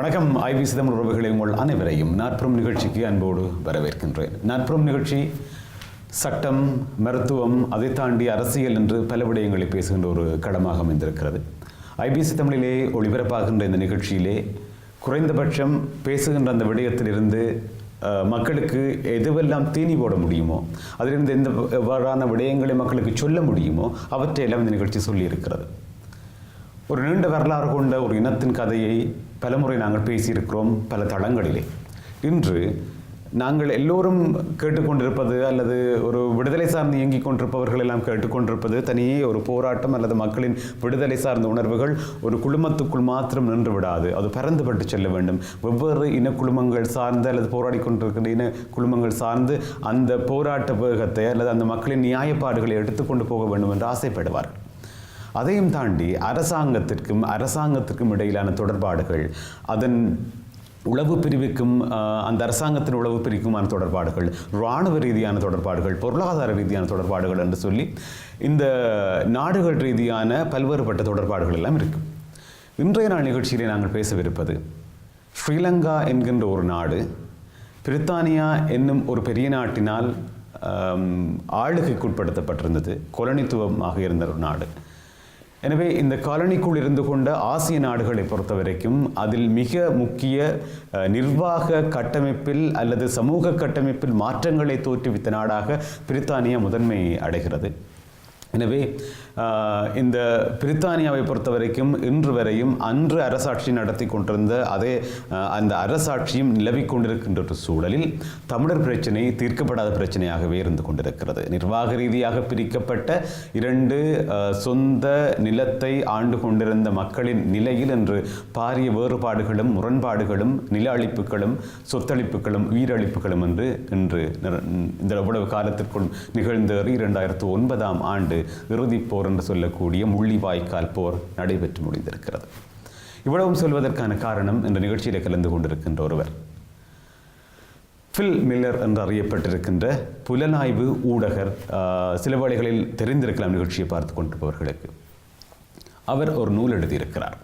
வணக்கம் IBC Tamil உறவுகளே, உங்கள் அனைவரையும் நாட்புறம் நிகழ்ச்சிக்கு அன்போடு வரவேற்கின்றேன். நாட்புறம் நிகழ்ச்சி சட்டம், மருத்துவம், அதை தாண்டி அரசியல் என்று பல விடயங்களை பேசுகின்ற ஒரு களமாக அமைந்திருக்கிறது. IBC தமிழிலே ஒளிபரப்பாகின்ற இந்த நிகழ்ச்சியிலே குறைந்தபட்சம் பேசுகின்ற அந்த விடயத்திலிருந்து மக்களுக்கு எதுவெல்லாம் தீனி போட முடியுமோ, அதிலிருந்து எந்தவாறான விடயங்களை மக்களுக்கு சொல்ல முடியுமோ அவற்றையெல்லாம் இந்த நிகழ்ச்சி சொல்லியிருக்கிறது. ஒரு நீண்ட வரலாறு கொண்ட ஒரு இனத்தின் கதையை பலமுறை நாங்கள் பேசியிருக்கிறோம் பல தளங்களிலே. இன்று நாங்கள் எல்லோரும் கேட்டுக்கொண்டிருப்பது அல்லது ஒரு விடுதலை சார்ந்து இயங்கிக் கொண்டிருப்பவர்கள் எல்லாம் கேட்டுக்கொண்டிருப்பது தனியே ஒரு போராட்டம் அல்லது மக்களின் விடுதலை சார்ந்த உணர்வுகள் ஒரு குழுமத்துக்குள் மாத்திரம் நின்று விடாது, அது பறந்துபட்டு செல்ல வேண்டும். வெவ்வேறு இனக்குழுமங்கள் சார்ந்து அல்லது போராடி கொண்டிருக்கிற இன குழுமங்கள் சார்ந்து அந்த போராட்ட வேகத்தை அல்லது அந்த மக்களின் நியாயப்பாடுகளை எடுத்துக்கொண்டு போக வேண்டும் என்று ஆசைப்படுவார்கள். அதையும் தாண்டி அரசாங்கத்திற்கும் இடையிலான தொடர்பாடுகள், அதன் உளவு பிரிவுக்கும் அந்த அரசாங்கத்தின் உளவு பிரிவுக்குமான தொடர்பாடுகள், இராணுவ ரீதியான தொடர்பாடுகள், பொருளாதார ரீதியான தொடர்பாடுகள் என்று சொல்லி இந்த நாடுகள் ரீதியான பல்வேறுபட்ட தொடர்பாடுகள் எல்லாம் இருக்கும். இன்றைய நாள் நிகழ்ச்சியிலே நாங்கள் பேசவிருப்பது ஸ்ரீலங்கா என்கின்ற ஒரு நாடு பிரித்தானியா என்னும் ஒரு பெரிய நாட்டினால் ஆளுகைக்குட்படுத்தப்பட்டிருந்தது, கொலனித்துவமாக இருந்த ஒரு நாடு. எனவே இந்த காலனிக்குள் இருந்து கொண்ட ஆசிய நாடுகளை பொறுத்த வரைக்கும் அதில் மிக முக்கிய நிர்வாக கட்டமைப்பில் அல்லது சமூக கட்டமைப்பில் மாற்றங்களை தோற்றுவித்த நாடாக பிரித்தானியா முதன்மை அடைகிறது. எனவே இந்த பிரித்தானியாவை பொறுத்த வரைக்கும் இன்று வரையும் அன்று அரசாட்சி நடத்தி கொண்டிருந்த அந்த அரசாட்சியும் நிலவிக் கொண்டிருக்கின்ற ஒரு சூழலில் தமிழர் பிரச்சனை தீர்க்கப்படாத பிரச்சனையாகவே இருந்து கொண்டிருக்கிறது. நிர்வாக ரீதியாக பிரிக்கப்பட்ட இரண்டு சொந்த நிலத்தை ஆண்டு கொண்டிருந்த மக்களின் நிலையில் என்று பாரிய வேறுபாடுகளும் முரண்பாடுகளும் நில அழிப்புகளும் சொத்தளிப்புகளும் உயிரழிப்புகளும் என்று இன்று இந்த இவ்வளவு காலத்திற்குள் நிகழ்ந்தேறி 2009ஆம் ஆண்டு இறுதிப் போர் என்று சொல்லக்கூடிய முள்ளிவாய்க்கால் போர் நடைபெற்று முடிந்திருக்கிறது. இவ்வளவும் சொல்வதற்கான காரணம் இந்த நிகழ்ச்சியில் கலந்து கொண்டிருக்கின்ற ஒருவர், ஃபில் மில்லர் என்று அறியப்பட்டிருக்கின்ற புலனாய்வு ஊடகர். சில வேளைகளில் தெரிந்திருக்கலாம் நிகழ்ச்சியை பார்த்து கொண்டிருப்பவர்களுக்கு. அவர் ஒரு நூல் எழுதியிருக்கிறார்.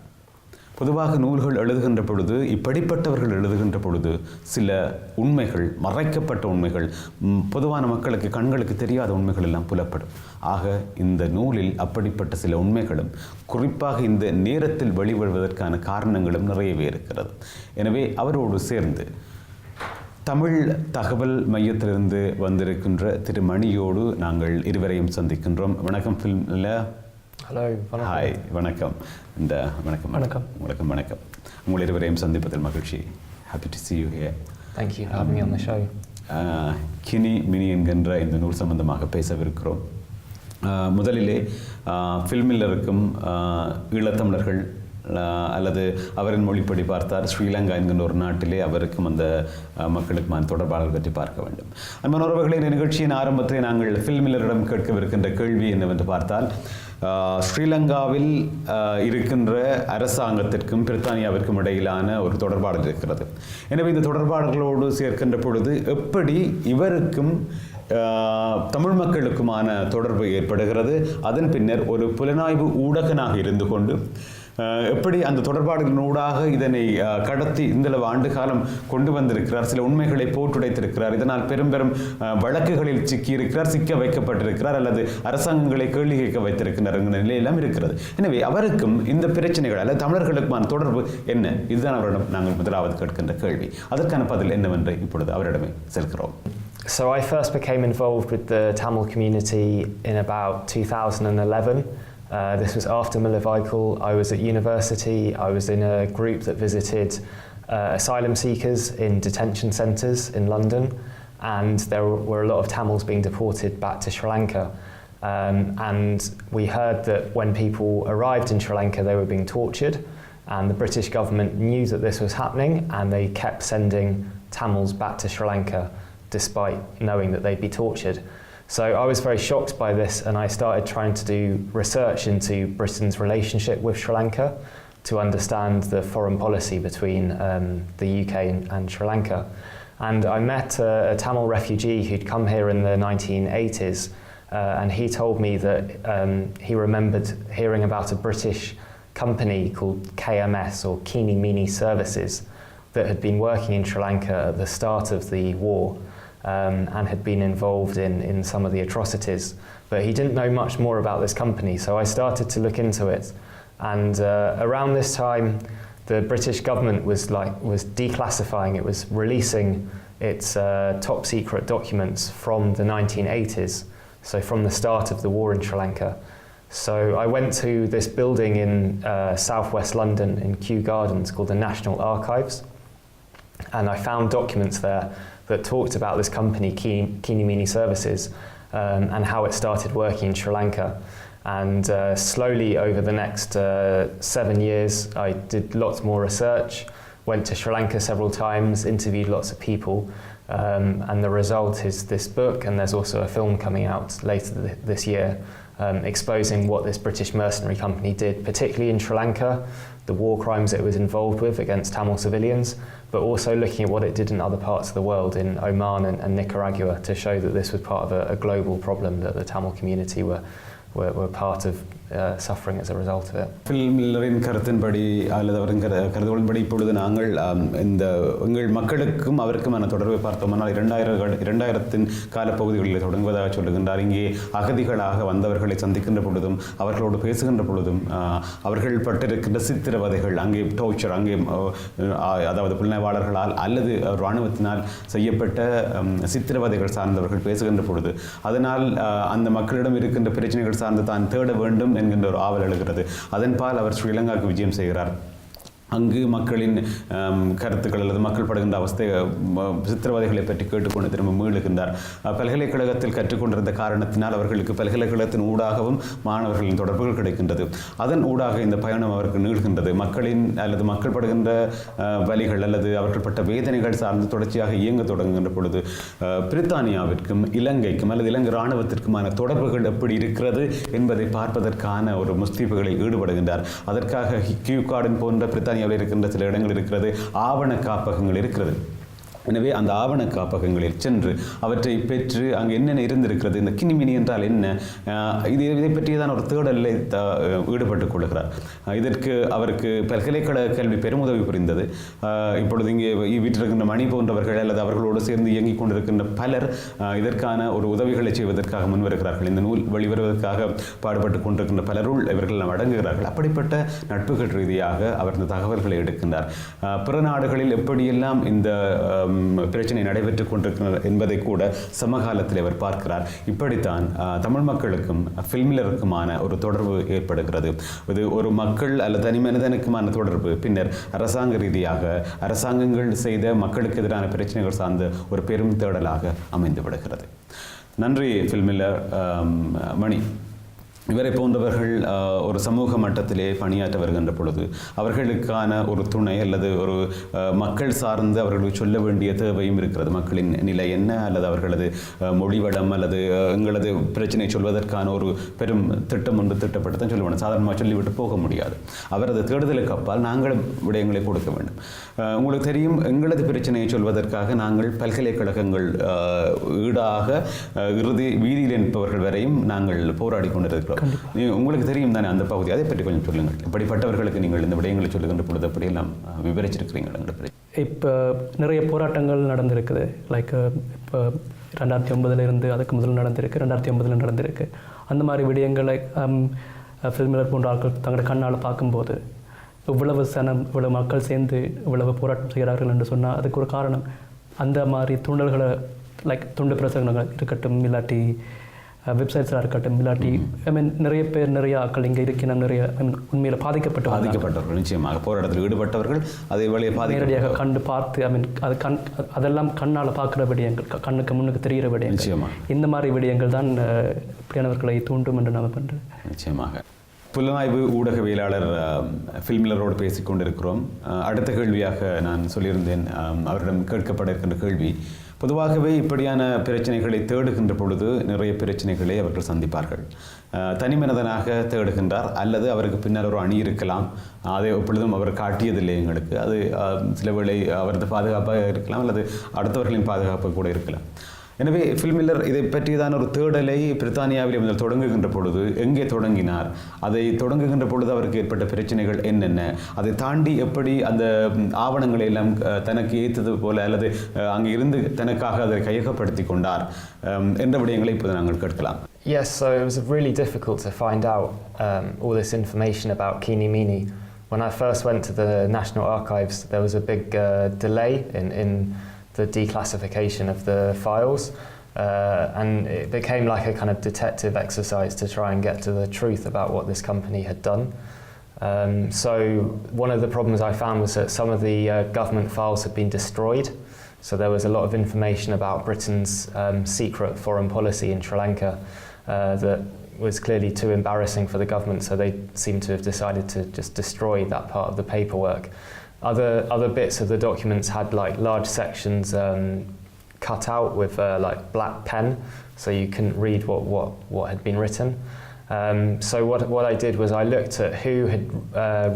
பொதுவாக நூல்கள் எழுதுகின்ற பொழுது, இப்படிப்பட்டவர்கள் எழுதுகின்ற பொழுது சில உண்மைகள், மறைக்கப்பட்ட உண்மைகள், பொதுவான மக்களுக்கு கண்களுக்கு தெரியாத உண்மைகள் எல்லாம் புலப்படும். ஆக இந்த நூலில் அப்படிப்பட்ட சில உண்மைகளும் குறிப்பாக இந்த நேரத்தில் வெளிவருவதற்கான காரணங்களும் நிறையவே இருக்கிறது. எனவே அவரோடு சேர்ந்து தமிழ் தகவல் மையத்திலிருந்து வந்திருக்கின்ற திரு மணியோடு நாங்கள் இருவரையும் சந்திக்கின்றோம். வணக்கம். ஃபில்மில் ஹலோ. ஹாய், வணக்கம். வணக்கம் வணக்கம் வணக்கம் வணக்கம். உங்கள் இருவரையும் சந்திப்பதில் மகிழ்ச்சி. Happy to see you here. Thank you for having me on the show. Guinea mini என்கின்ற இந்த நூல் சம்பந்தமாக பேசவிருக்கிறோம். முதலிலே ஃபில்மில் இருக்கும் ஈழத்தமிழர்கள் அல்லது அவரின் மொழிப்படி பார்த்தார் ஸ்ரீலங்கா என்கின்ற ஒரு நாட்டிலே அவருக்கும் அந்த மக்களுக்குமான தொடர்பாளர்கள் பற்றி பார்க்க வேண்டும். அன்பான உறவுகளை, இந்த நிகழ்ச்சியின் ஆரம்பத்தில் நாங்கள் ஃபில்மில்லரிடம் கேட்கவிருக்கின்ற கேள்வி என்னவென்று பார்த்தால், ஸ்ரீலங்காவில் இருக்கின்ற அரசாங்கத்திற்கும் பிரித்தானியாவிற்கும் இடையிலான ஒரு தொடர்பாடல் இருக்கிறது. எனவே இந்த தொடர்பாடல்களோடு சேர்க்கின்ற பொழுது எப்படி இவருக்கும் தமிழ் மக்களுக்குமான தொடர்பு ஏற்படுகிறது, அதன் பின்னர் ஒரு புலனாய்வு ஊடகனாக இருந்து கொண்டு எப்படி அந்த தொடர்பாடுகளூடாக இதனை கடத்தி இந்தளவு ஆண்டு காலம் கொண்டு வந்திருக்கிறார், சில உண்மைகளை போட்டுடைத்திருக்கிறார், இதனால் பெரும் வழக்குகளில் சிக்கியிருக்கிறார், சிக்க வைக்கப்பட்டிருக்கிறார், அல்லது அரசாங்கங்களை கேள்வி கேட்க வைத்திருக்கிறார் என்கிற நிலையெல்லாம் இருக்கிறது. எனவே அவருக்கும் இந்த பிரச்சனைகள் அல்லது தமிழர்களுக்குமான தொடர்பு என்ன, இதுதான் அவரிடம் நாங்கள் முதலாவது கேட்கின்ற கேள்வி. அதற்கான பதில் என்னவென்று இப்பொழுது அவரிடமே செல்கிறோம். So I first became involved with the Tamil community in about 2011. This was after Mullavaikal. I was at university. I was in a group that visited asylum seekers in detention centres in London, and there were a lot of Tamils being deported back to Sri Lanka. And we heard that when people arrived in Sri Lanka they were being tortured, and the British government knew that this was happening, and they kept sending Tamils back to Sri Lanka despite knowing that they'd be tortured. So I was very shocked by this, and I started trying to do research into Britain's relationship with Sri Lanka to understand the foreign policy between the UK and Sri Lanka. And I met a Tamil refugee who'd come here in the 1980s, and he told me that he remembered hearing about a British company called KMS, or Keenie Meenie Services, that had been working in Sri Lanka at the start of the war and had been involved in some of the atrocities. But he didn't know much more about this company, so I started to look into it. And around this time, the British government was declassifying, it was releasing its top secret documents from the 1980s, so from the start of the war in Sri Lanka. So I went to this building in southwest London in Kew Gardens called the National Archives, and I found documents there that talked about this company, Keenie Meenie Services, and how it started working in Sri Lanka. And slowly over the next 7 years, I did lots more research, went to Sri Lanka several times, interviewed lots of people, and the result is this book, and there's also a film coming out later this year exposing what this British mercenary company did, particularly in Sri Lanka, the war crimes it was involved with against Tamil civilians, but also looking at what it did in other parts of the world, in Oman and Nicaragua, to show that this was part of a global problem that the Tamil community were part of suffering as a result of it. ஃபில்மில்லரின் கருத்தின்படி அல்லது அவரின் கருதுகளின்படி இப்பொழுது நாங்கள் இந்த எங்கள் மக்களுக்கும் அவருக்குமான தொடர்பை பார்த்தோம்னால் 2000 காலப்பகுதிகளில் தொடங்குவதாக சொல்லுகின்றார். இங்கே அகதிகளாக வந்தவர்களை சந்திக்கின்ற பொழுதும் அவர்களோடு பேசுகின்ற பொழுதும் அவர்கள் பட்டிருக்கின்ற சித்திரவதைகள், அங்கே டோர்ச்சர், அங்கே அதாவது புலனாய்வாளர்களால் அல்லது இராணுவத்தினால் செய்யப்பட்ட சித்திரவதைகள் சார்ந்தவர்கள் பேசுகின்ற பொழுது அதனால் அந்த மக்களிடம் இருக்கின்ற பிரச்சனைகள் சார்ந்து தான் தேட வேண்டும் என்கின்ற ஒரு ஆவல் எழுகிறது. அதன்பால் அவர் ஸ்ரீலங்காவுக்கு விஜயம் செய்கிறார். அங்கு மக்களின் கருத்துக்கள் அல்லது மக்கள் படுகின்ற அவஸ்தை சித்திரவதைகளை பற்றி கேட்டுக்கொண்டு திரும்ப மீளுகின்றார். பல்கலைக்கழகத்தில் கற்றுக்கொண்டிருந்த காரணத்தினால் அவர்களுக்கு பல்கலைக்கழகத்தின் ஊடாகவும் மாணவர்களின் தொடர்புகள் கிடைக்கின்றது. அதன் ஊடாக இந்த பயணம் அவருக்கு நீள்கின்றது. மக்களின் அல்லது மக்கள் படுகின்ற வலிகள் அல்லது அவர்கள் பட்ட வேதனைகள் சார்ந்து தொடர்ச்சியாக இயங்க தொடங்குகின்ற பொழுது பிரித்தானியாவிற்கும் இலங்கைக்கும் அல்லது இலங்கை இராணுவத்திற்குமான தொடர்புகள் எப்படி இருக்கிறது என்பதை பார்ப்பதற்கான ஒரு முஸ்தீபுகளில் ஈடுபடுகின்றார். அதற்காக கியூ கார்டன் போன்ற பிரித்தானிய இருக்கின்ற சில இடங்கள் இருக்கிறது, ஆவண காப்பகங்கள் இருக்கிறது. எனவே அந்த ஆவண காப்பகங்களில் சென்று அவற்றை பெற்று அங்கே என்னென்ன இருந்திருக்கிறது, இந்த கினி மினி என்றால் என்ன, இதை பற்றியதான் ஒரு தேடலில் ஈடுபட்டுக் கொள்கிறார். இதற்கு அவருக்கு பல்கலைக்கழக கல்வி பெருமுதவி புரிந்தது. இப்பொழுது இங்கே வீட்டிருக்கின்ற மணி போன்றவர்கள் அல்லது அவர்களோடு சேர்ந்து இயங்கிக் கொண்டிருக்கின்ற பலர் இதற்கான ஒரு உதவிகளை செய்வதற்காக முன்வருகிறார்கள். இந்த நூல் வெளிவருவதற்காக பாடுபட்டு கொண்டிருக்கின்ற பலருள் இவர்கள் அடங்குகிறார்கள். அப்படிப்பட்ட நட்புகள் ரீதியாக அவர் இந்த தகவல்களை எடுக்கின்றார். பிற நாடுகளில் எப்படியெல்லாம் இந்த பிரச்சனை நடைபெற்றுக் கொண்டிருக்கிறது என்பதை கூட சமகாலத்தில் அவர் பார்க்கிறார். இப்படித்தான் தமிழ் மக்களுக்கும் ஃபில்மிலருக்குமான ஒரு தொடர்பு ஏற்படுகிறது. இது ஒரு மக்கள் அல்லது தனி மனிதனுக்குமான தொடர்பு பின்னர் அரசாங்க ரீதியாக அரசாங்கங்கள் செய்த மக்களுக்கு எதிரான பிரச்சனைகள் சார்ந்த ஒரு பெரும் தேடலாக அமைந்து விடுகிறது. நன்றி ஃபில்மில்லர் மணி. இவரை போன்றவர்கள் ஒரு சமூக மட்டத்திலே பணியாற்ற வருகின்ற பொழுது அவர்களுக்கான ஒரு துணை அல்லது ஒரு மக்கள் சார்ந்து அவர்களுக்கு சொல்ல வேண்டிய தேவையும் இருக்கிறது. மக்களின் நிலை என்ன அல்லது அவர்களது மொழிவடம் அல்லது எங்களது பிரச்சனை சொல்வதற்கான ஒரு பெரும் திட்டம் ஒன்று திட்டப்பட்டு தான் சொல்ல வேண்டும். சாதாரணமாக சொல்லிவிட்டு போக முடியாது. அவரது தேடுதலுக்கு அப்பால் நாங்கள் விடயங்களை கொடுக்க வேண்டும். உங்களுக்கு தெரியும், எங்களது பிரச்சனையை சொல்வதற்காக நாங்கள் பல்கலைக்கழகங்கள் ஈடாக இறுதி வீதியில் நிற்பவர்கள் வரையும் நாங்கள் போராடி கொண்டிருக்கிறோம். உங்களுக்கு தெரியும் தானே அந்த பகுதி, அதை பற்றி கொஞ்சம் சொல்லுங்கள். இப்படிப்பட்டவர்களுக்கு நீங்கள் இந்த விடயங்களை சொல்லுகின்ற பொழுது அப்படியெல்லாம் விவரிச்சிருக்கிறீங்க. இப்போ நிறைய போராட்டங்கள் நடந்திருக்குது. லைக் இப்போ 2009 அதுக்கு முதல் நடந்திருக்கு, 2009 நடந்திருக்கு. அந்த மாதிரி விடயங்களை ஃபில்மிலர் போன்ற ஆட்கள் தங்களோட கண்ணால் பார்க்கும்போது இவ்வளவு இவ்வளவு மக்கள் சேர்ந்து இவ்வளவு போராட்டம் செய்கிறார்கள் என்று சொன்னால் அதுக்கு ஒரு காரணம் அந்த மாதிரி தூண்டல்களை, லைக் துண்டு பிரசங்கங்கள் இருக்கட்டும், இல்லாட்டி வெப்சைட்ஸாக இருக்கட்டும், இல்லாட்டி நிறைய பேர் நிறைய ஆட்கள் இங்கே இருக்கின்ற நிறைய உண்மையில் பாதிக்கப்பட்டவர்கள், நிச்சயமாக போராட்டத்தில் ஈடுபட்டவர்கள் அதை நேரடியாக கண்டு பார்த்து அது அதெல்லாம் கண்ணால் பார்க்குற விடயங்கள், கண்ணுக்கு முன்னுக்கு தெரிகிற விடயங்கள், நிச்சயமாக இந்த மாதிரி விடயங்கள் தான் இப்படியானவர்களை தூண்டும் என்று நாம் பண்ணுறேன். நிச்சயமாக. புலனாய்வு ஊடகவியலாளர் ஃபில்மிலரோடு பேசிக்கொண்டிருக்கிறோம். அடுத்த கேள்வியாக நான் சொல்லியிருந்தேன், அவரிடம் கேட்கப்பட இருக்கின்ற கேள்வி, பொதுவாகவே இப்படியான பிரச்சனைகளை தேடுகின்ற பொழுது நிறைய பிரச்சனைகளை அவர்கள் சந்திப்பார்கள். தனி மனிதனாக தேடுகின்றார் அல்லது அவருக்கு பின்னால் ஒரு அணி இருக்கலாம், அதை எப்பொழுதும் அவர் காட்டியதில்லை எங்களுக்கு. அது சில வேளை அவரது பாதுகாப்பாக இருக்கலாம் அல்லது அடுத்தவர்களின் பாதுகாப்பாக கூட இருக்கலாம். எனவே ஃபில்மில்லர் இதை பற்றியதான ஒரு தேடலை பிரித்தானியாவில் முதல் தொடங்குகின்ற பொழுது எங்கே தொடங்கினார், அதை தொடங்குகின்ற பொழுது அவருக்கு ஏற்பட்ட பிரச்சனைகள் என்னென்ன, அதை தாண்டி எப்படி அந்த ஆவணங்களை எல்லாம் தனக்கு ஏற்றது போல அல்லது அங்கே இருந்து தனக்காக அதை கையகப்படுத்தி கொண்டார் என்ற விடயங்களை இப்போது நாங்கள் கேட்கலாம். Yes, so it was really difficult to find out all this information about Keenie Meenie. When I first went to the National Archives, there was a big delay in the declassification of the files, and it became like a kind of detective exercise to try and get to the truth about what this company had done. So one of the problems I found was that some of the government files had been destroyed. So there was a lot of information about Britain's secret foreign policy in Sri Lanka that was clearly too embarrassing for the government, so they seemed to have decided to just destroy that part of the paperwork. Other bits of the documents had like large sections cut out with like black pen, so you couldn't read what had been written. So what I did was I looked at who had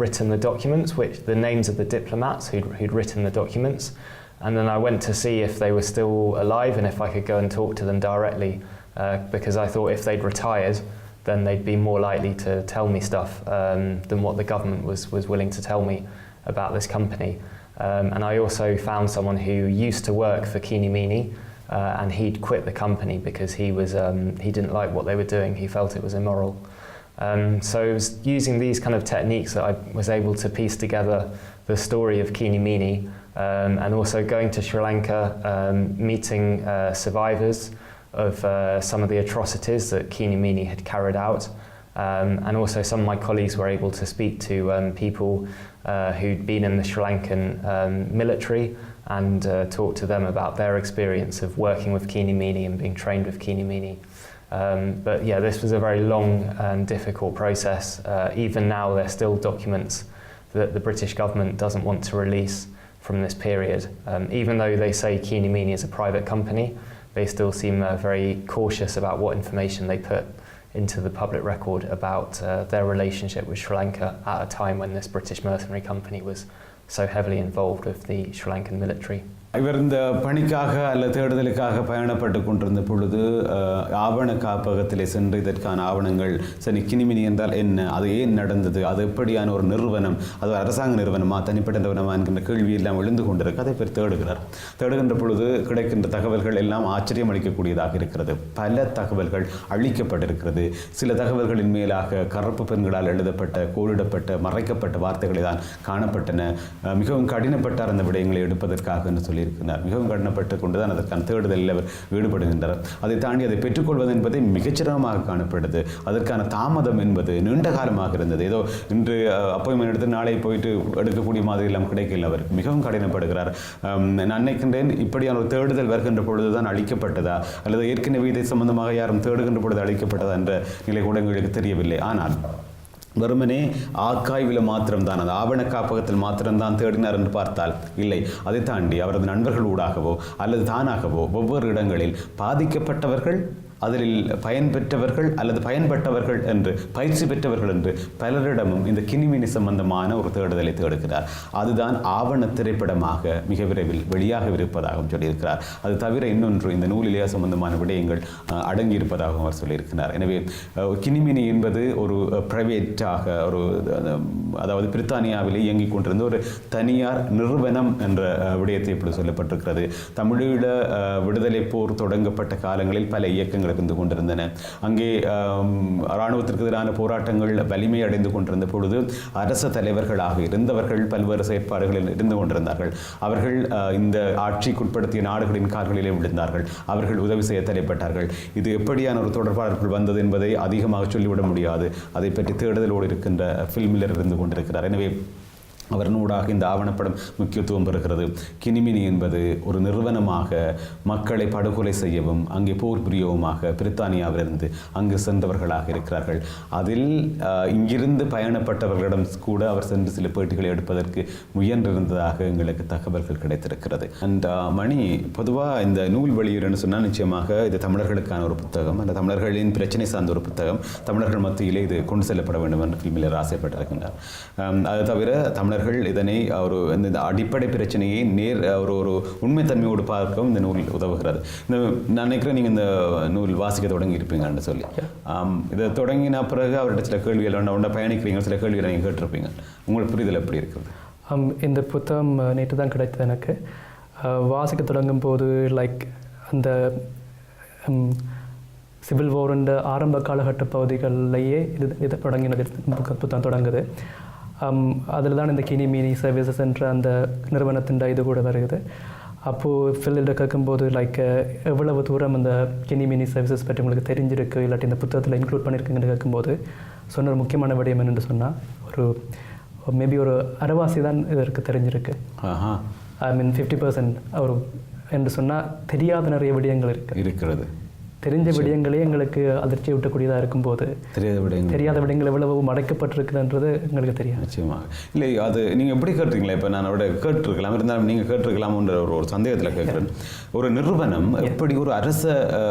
written the documents, the names of the diplomats who'd written the documents, and then I went to see if they were still alive and if I could go and talk to them directly, because I thought if they'd retired, then they'd be more likely to tell me stuff than what the government was willing to tell me about this company. And I also found someone who used to work for Keenie Meenie, and he'd quit the company because he didn't like what they were doing. He felt it was immoral. So it was using these kind of techniques that I was able to piece together the story of Keenie Meenie, and also going to Sri Lanka, meeting survivors of some of the atrocities that Keenie Meenie had carried out. And also some of my colleagues were able to speak to people who'd been in the Sri Lankan military and talk to them about their experience of working with Keenie Meenie and being trained with Keenie Meenie. But yeah, this was a very long and difficult process. Even now there's still documents that the British government doesn't want to release from this period. Even though they say Keenie Meenie is a private company, they still seem very cautious about what information they put into the public record about their relationship with Sri Lanka at a time when this British mercenary company was so heavily involved with the Sri Lankan military. இவர் இந்த பணிக்காக அல்லது தேடுதலுக்காக பயணப்பட்டு கொண்டிருந்த பொழுது ஆவண காப்பகத்திலே சென்று இதற்கான ஆவணங்கள் சரி Keenie Meenie என்றால் என்ன, அது ஏன் நடந்தது, அது எப்படியான ஒரு நிறுவனம், அது அரசாங்க நிறுவனமா தனிப்பட்ட நிறுவனமா என்கின்ற கேள்வி எல்லாம் எழுந்து கொண்டிருக்கு. அதை பேர் தேடுகின்ற பொழுது கிடைக்கின்ற தகவல்கள் எல்லாம் ஆச்சரியம் அளிக்கக்கூடியதாக இருக்கிறது. பல தகவல்கள் அளிக்கப்பட்டிருக்கிறது. சில தகவல்களின் மேலாக கருப்பு பெண்களால் எழுதப்பட்ட கோடிடப்பட்ட மறைக்கப்பட்ட வார்த்தைகளை தான் காணப்பட்டன. மிகவும் கடினப்பட்டார் அந்த விடயங்களை எடுப்பதற்காக என்று சொல்லி மிகவும் கடினப்பட்டு கொண்டுதான் அதற்கான தேடுதலில் அவர் ஈடுபடுகின்றார். அதை தாண்டி அதை பெற்றுக்கொள்வது என்பதை மிகச்சிரமமாக காணப்படுது. அதற்கான தாமதம் என்பது நீண்ட காலமாக இருந்தது. ஏதோ இன்று அப்பாயின்மெண்ட் எடுத்து நாளை போயிட்டு எடுக்கக்கூடிய மாதிரி எல்லாம் கிடைக்கல. அவர் மிகவும் கடினப்படுகிறார். நான் நினைக்கின்றேன் இப்படியான ஒரு தேடுதல் வருகின்ற பொழுதுதான் அளிக்கப்பட்டதா அல்லது ஏற்கனவே இதை சம்பந்தமாக யாரும் தேடுகின்ற பொழுது அளிக்கப்பட்டதா என்ற நிலை கூட எங்களுக்கு தெரியவில்லை. ஆனால் வெறுமனே ஆர்கைவில் மாத்திரம்தான், அந்த ஆவண காப்பகத்தில் மாத்திரம்தான் தேடினார் என்று பார்த்தால் இல்லை. அதை தாண்டி அவரது நண்பர்கள் ஊடாகவோ அல்லது தானாகவோ ஒவ்வொரு இடங்களில் பாதிக்கப்பட்டவர்கள், அதில் பயன் பெற்றவர்கள் அல்லது பயன்பட்டவர்கள் என்று பயிற்சி பெற்றவர்கள் என்று பலரிடமும் இந்த Keenie Meenie சம்பந்தமான ஒரு தேடுதலை தேடுகிறார். அதுதான் ஆவண திரைப்படமாக மிக விரைவில் வெளியாகவிருப்பதாகவும் சொல்லியிருக்கிறார். அது தவிர இன்னொன்று இந்த நூலிலே சம்பந்தமான விடயங்கள் அடங்கியிருப்பதாகவும் அவர் சொல்லியிருக்கிறார். எனவே Keenie Meenie என்பது ஒரு பிரைவேட்டாக ஒரு அதாவது பிரித்தானியாவிலே இயங்கிக் கொண்டிருந்த ஒரு தனியார் நிறுவனம் என்ற விடயத்தை இப்படி சொல்லப்பட்டிருக்கிறது. தமிழீழ விடுதலை போர் தொடங்கப்பட்ட காலங்களில் பல இயக்கங்கள் இருந்து கொண்டிருந்தன. அங்கே இராணுவத்திற்கு எதிரான போராட்டங்கள் வலிமை அடைந்து கொண்டிருந்த பொழுது அரச தலைவர்களாக இருந்தவர்கள் பல்வேறு செயற்பாடுகளில் இருந்து கொண்டிருந்தார்கள். அவர்கள் இந்த ஆட்சிக்குட்படுத்திய நாடுகளின் கால்களிலே விழுந்தார்கள். அவர்கள் உதவி செய்ய தலைப்பட்டார்கள். இது எப்படியான ஒரு தொடர்பாளர்கள் வந்தது என்பதை அதிகமாக சொல்லிவிட முடியாது. அதை பற்றி தேடுதலோடு இருக்கின்ற ஃபில்மில்லர் இருந்து கொண்டிருக்கிறார். எனவே அவரனூடாக இந்த ஆவணப்படம் முக்கியத்துவம் பெறுகிறது. Keenie Meenie என்பது ஒரு நிறுவனமாக மக்களை படுகொலை செய்யவும் அங்கே போர் புரியவுமாக பிரித்தானியாவிலிருந்து அங்கு சென்றவர்களாக இருக்கிறார்கள். அதில் இங்கிருந்து பயணப்பட்டவர்களிடம் கூட அவர் சென்று சில பேட்டிகளை எடுப்பதற்கு முயன்றிருந்ததாக எங்களுக்கு தகவல்கள் கிடைத்திருக்கிறது. அண்ட் மணி, பொதுவாக இந்த நூல் வெளியீடுன்னு சொன்னால் நிச்சயமாக இது தமிழர்களுக்கான ஒரு புத்தகம், அந்த தமிழர்களின் பிரச்சனை சார்ந்த ஒரு புத்தகம். தமிழர்கள் மத்தியிலே இது கொண்டு செல்லப்பட வேண்டும் என்று ஃபில்மில்லர் ஆசைப்பட்டிருக்கின்றார். அது தவிர தமிழர் மன்னர்கள் இதனை ஒரு இந்த அடிப்படை பிரச்சனையை ஒரு உண்மைத்தன்மையோடு பார்க்கவும் இந்த நூல் உதவுகிறது. நான் நினைக்கிறேன் நீங்கள் இந்த நூல் வாசிக்க தொடங்கி இருப்பீங்கன்னு சொல்லி இதை தொடங்கின பிறகு அவர்கிட்ட சில கேள்விகள் உண்ட பயணிக்கிறீங்க, சில கேள்விகளை நீங்கள் கேட்டிருப்பீங்க. உங்களுக்கு புரிதல் எப்படி இருக்குது? இந்த புத்தகம் நேற்று தான் கிடைத்தது எனக்கு. வாசிக்க தொடங்கும் போது அந்த சிவில் வார்ன்ற ஆரம்ப காலகட்ட பகுதிகளிலேயே இது தொடங்கினது, புத்தகம் தொடங்குது. அதில் தான் இந்த கினி மீனி சர்வீசஸ் என்ற அந்த நிறுவனத்தின் இது கூட வருகிறது. அப்போது ஃபில்லில் கேட்கும்போது எவ்வளவு தூரம் அந்த கினி மீனி சர்வீசஸ் பற்றி உங்களுக்கு தெரிஞ்சிருக்கு, இல்லாட்டி இந்த புத்தகத்தில் இன்க்ளூட் பண்ணியிருக்குன்னு கேட்கும்போது சொன்ன ஒரு முக்கியமான விடயம் என்னென்று சொன்னால், மேபி ஒரு அரைவாசி தான் இதற்கு தெரிஞ்சிருக்கு. ஐ மீன் 50% என்று சொன்னால் தெரியாத நிறைய விடயங்கள் இருக்கிறது. தெரிஞ்ச விடயங்களே எங்களுக்கு அதிர்ச்சி விட்டக்கூடியதாக இருக்கும்போது தெரியாத விடயங்கள் எவ்வளவு மறைக்கப்பட்டிருக்குன்றது எங்களுக்கு தெரியும். நிச்சயமாக இல்லை, அது நீங்கள் எப்படி கேட்டுறீங்களா? இப்போ நான் அவட கேட்டிருக்கலாம், இருந்தாலும் நீங்கள் கேட்டிருக்கலாம்ன்ற ஒரு சந்தேகத்தில் கேட்குறேன். ஒரு நிறுவனம் எப்படி ஒரு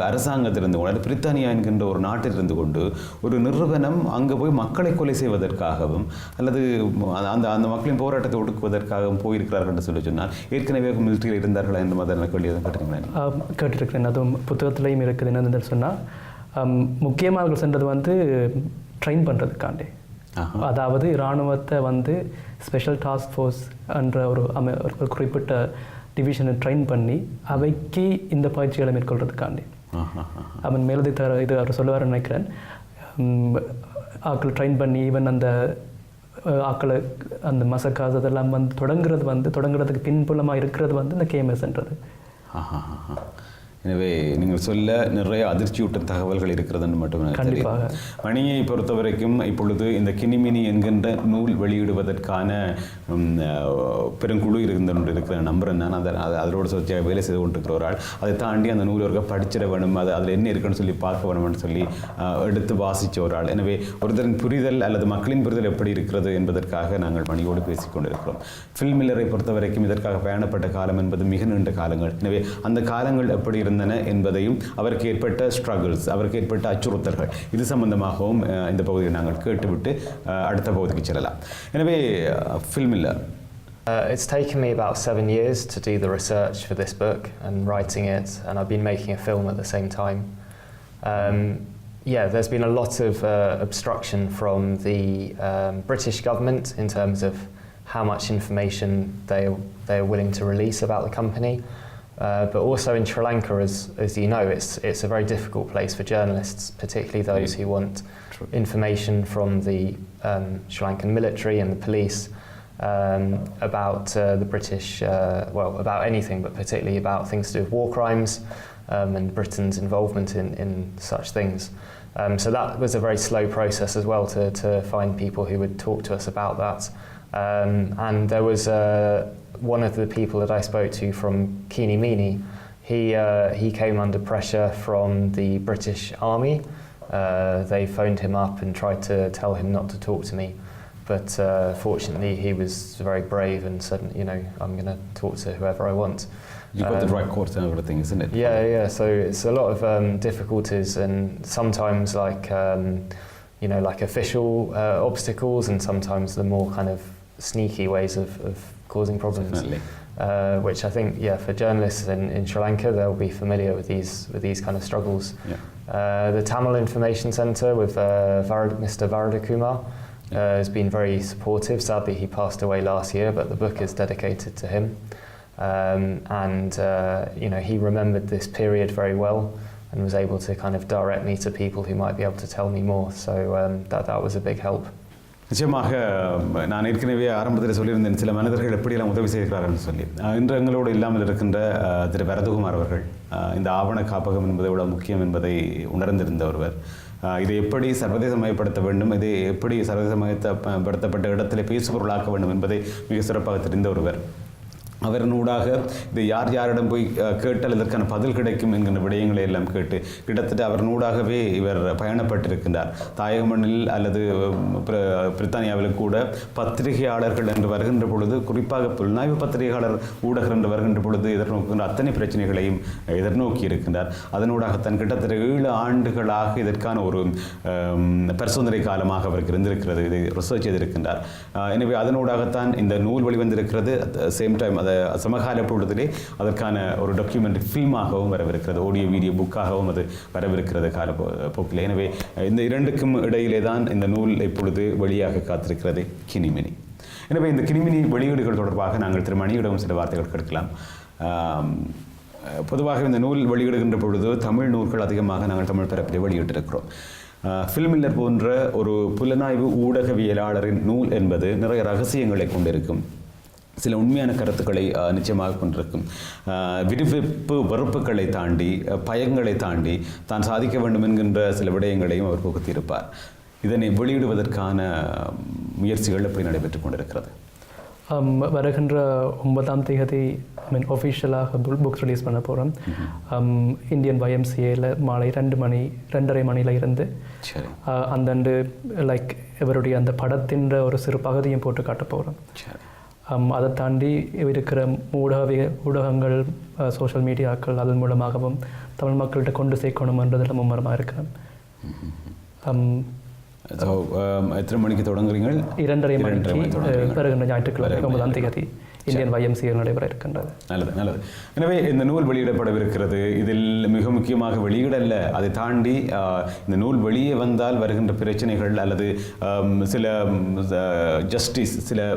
அரசாங்கத்திலிருந்து கொண்டு, பிரித்தானியா என்கின்ற ஒரு நாட்டில் இருந்து கொண்டு ஒரு நிறுவனம் அங்கே போய் மக்களை கொலை செய்வதற்காகவும் அல்லது அந்த அந்த மக்களின் போராட்டத்தை ஒடுக்குவதற்காகவும் போயிருக்கிறார்கள் என்று சொல்லி சொன்னால், ஏற்கனவே மிலிட்டரியில் இருந்தார்களா என்ற மாதிரி கேள்வி கேட்டிருக்கிறேன். கேட்டிருக்கிறேன். அதுவும் புத்தகத்திலையும் இருக்குது. என்னன்னு சொன்னால், முக்கியமாக அவர்கள் சென்றது ட்ரெயின் பண்ணுறதுக்காண்டி, அதாவது இராணுவத்தை ஸ்பெஷல் டாஸ்க் ஃபோர்ஸ் என்ற ஒரு குறிப்பிட்ட டிவிஷனை ட்ரெயின் பண்ணி அவைக்கு இந்த பயிற்சிகளை மேற்கொள்றதுக்காண்டி. அவன் மேலதி இது அவர் சொல்லுவார் நினைக்கிறேன். ஆக்கள் ட்ரெயின் பண்ணி ஈவன் அந்த ஆக்களை அந்த மசக்காஸ் அதெல்லாம் தொடங்குறதுக்கு பின்புலமாக இருக்கிறது இந்த கேஎம்எஸ்ன்றது. எனவே நீங்கள் சொல்ல நிறைய அதிர்ச்சியூட்டும் தகவல்கள் இருக்கிறதுன்னு மட்டும் கண்டிப்பாக. மணியை பொறுத்த வரைக்கும் இப்பொழுது இந்த கினி மீனி என்கின்ற நூல் வெளியிடுவதற்கான பெருங்குழு இருக்கிற நம்புறேன் நான். அதோட சொற்சியாக வேலை செய்து கொண்டிருக்கிற ஒரு ஆள். அதை தாண்டி அந்த நூல் ஒருக்கா படிச்சிட வேணும், அதில் என்ன இருக்குன்னு சொல்லி பார்க்க வேணும்னு சொல்லி எடுத்து வாசித்த ஒரு ஆள். எனவே ஒருத்தரின் புரிதல் அல்லது மக்களின் புரிதல் எப்படி இருக்கிறது என்பதற்காக நாங்கள் மணியோடு பேசிக்கொண்டிருக்கிறோம். ஃபில் மில்லரை பொறுத்த வரைக்கும் இதற்காக பயணப்பட்ட காலம் என்பது மிக நீண்ட காலங்கள். எனவே அந்த காலங்கள் எப்படி என்பதையும் அவருக்கு ஏற்பட்ட ஸ்ட்ரகிள்ஸ், அவருக்கு ஏற்பட்ட அச்சுறுத்தல்கள், இது சம்பந்தமாகவும் இந்த பகுதியை நாங்கள் கேட்டுவிட்டு அடுத்த பகுதிக்கு செல்லலாம். எனவே fill Miller. It's taken me about 7 years to do the research for this book and writing it, and I've been making a film at the same time. There's been a lot of obstruction from the British government in terms of how much information they're willing to release about the company. But also in Sri Lanka, as you know, it's a very difficult place for journalists, particularly those who want information from the Sri Lankan military and the police about the British, about anything, but particularly about things to do with war crimes and Britain's involvement in such things. So that was a very slow process as well to find people who would talk to us about that. And there was one of the people that I spoke to from Keenie Meenie. He came under pressure from the British Army. They phoned him up and tried to tell him not to talk to me, but fortunately he was very brave and said, I'm going to talk to whoever I want. You got the right course and everything, isn't it? Yeah. So it's a lot of difficulties, and sometimes like official obstacles, and sometimes the more kind of sneaky ways of causing problems. Which I think, for journalists in Sri Lanka, they'll be familiar with these kind of struggles. The Tamil Information Centre with Mr. Varadakumar has been very supportive. Sadly, he passed away last year, but the book is dedicated to him. He remembered this period very well and was able to kind of direct me to people who might be able to tell me more. So that was a big help. நிச்சயமாக நான் ஏற்கனவே ஆரம்பத்தில் சொல்லியிருந்தேன் சில மனிதர்கள் எப்படியெல்லாம் உதவி செய்கிறார்கள் சொல்லி. இன்று எங்களோடு இல்லாமல் இருக்கின்ற திரு வரதகுமார் அவர்கள் இந்த ஆவண காப்பகம் என்பதை விட முக்கியம் என்பதை உணர்ந்திருந்த ஒருவர். இதை எப்படி சர்வதேசமயப்படுத்த வேண்டும், இதை எப்படி சர்வதேசமயப்படுத்தப்பட்ட இடத்திலே பேசுபொருளாக்க வேண்டும் என்பதை மிக சிறப்பாக தெரிந்த ஒருவர். அவரினூடாக இது யார் யாரிடம் போய் கேட்டால் இதற்கான பதில் கிடைக்கும் என்கின்ற விடயங்களை எல்லாம் கேட்டு கிட்டத்தட்ட அவரினூடாகவே இவர் பயணப்பட்டிருக்கின்றார். தாயக மண்ணில் அல்லது பிரித்தானியாவில் கூட பத்திரிகையாளர்கள் என்று வருகின்ற பொழுது, குறிப்பாக புலனாய்வு பத்திரிகையாளர் ஊடகர் என்று வருகின்ற பொழுது எதிர்நோக்குகின்ற அத்தனை பிரச்சனைகளையும் எதிர்நோக்கி இருக்கின்றார். அதனூடாகத்தான் கிட்டத்தட்ட 7 ஆண்டுகளாக இதற்கான ஒரு பரிசோதனை காலமாக அவருக்கு இருந்திருக்கிறது. இதை ரிசர்ச் செய்திருக்கின்றார். எனவே அதனூடாகத்தான் இந்த நூல் வெளிவந்திருக்கிறது. சேம் டைம் அதை சமகால பொழுதிலே அதற்கான ஒரு டாக்குமெண்ட்ரி ஃபில்மாகவும் வரவிருக்கிறது, ஆடியோ வீடியோ புக்காகவும் அது வரவிருக்கிறது காலப்போக்கில். எனவே இந்த இரண்டுக்கும் இடையிலே தான் இந்த நூல் இப்பொழுது வெளியாக காத்திருக்கிறது கினி மினி. எனவே இந்த கினி மினி வெளியீடுகள் தொடர்பாக நாங்கள் திரு மணியிடம் சில வார்த்தைகள் கேட்கலாம். பொதுவாக இந்த நூல் வெளியிடுகின்ற பொழுது தமிழ் நூல்கள் அதிகமாக நாங்கள் தமிழ் பரப்பிலே வெளியிட்டிருக்கிறோம். ஃபில்மில்லர் போன்ற ஒரு புலனாய்வு ஊடகவியலாளரின் நூல் என்பது நிறைய ரகசியங்களை கொண்டிருக்கும், சில உண்மையான கருத்துக்களை நிச்சயமாக கொண்டிருக்கும். விருப்பு வெறுப்புகளை தாண்டி, பயங்களை தாண்டி தான் சாதிக்க வேண்டும் என்கின்ற சில விடயங்களையும் அவர் புகுத்தியிருப்பார். இதனை வெளியிடுவதற்கான முயற்சிகள் எப்படி நடைபெற்றுக் கொண்டிருக்கிறது? வருகின்ற 9ஆம் தேதி ஒஃபிஷியலாக புக்ஸ் ரிலீஸ் பண்ண போகிறோம். இந்தியன் YMCAல மாலை 2:30 மணியில் இருந்து அந்தண்டு லைக் இவருடைய அந்த படத்தின் ஒரு சிறு பகுதியும் போட்டு காட்ட போகிறோம். அதை தாண்டி இருக்கிற ஊடகங்கள், சோஷியல் மீடியாக்கள் அதன் மூலமாகவும் தமிழ் மக்கள்கிட்ட கொண்டு சேர்க்கணும்ன்றதில் மும்மரமாக இருக்கிறேன். எத்தனை மணிக்கு தொடங்குறீங்க? 2:30 மணிக்கு வருகின்ற ஞாயிற்றுக்கிழமை 9ஆம் தேதி இந்தியன் YMCA நடைபெற இருக்கின்றது. நல்லது. எனவே இந்த நூல் வெளியிடப்படவிருக்கிறது. இதில் மிக முக்கியமாக வெளியிடல்ல, அதை தாண்டி இந்த நூல் வெளியே வந்தால் வருகின்ற பிரச்சனைகள் அல்லது சில ஜஸ்டிஸ், சில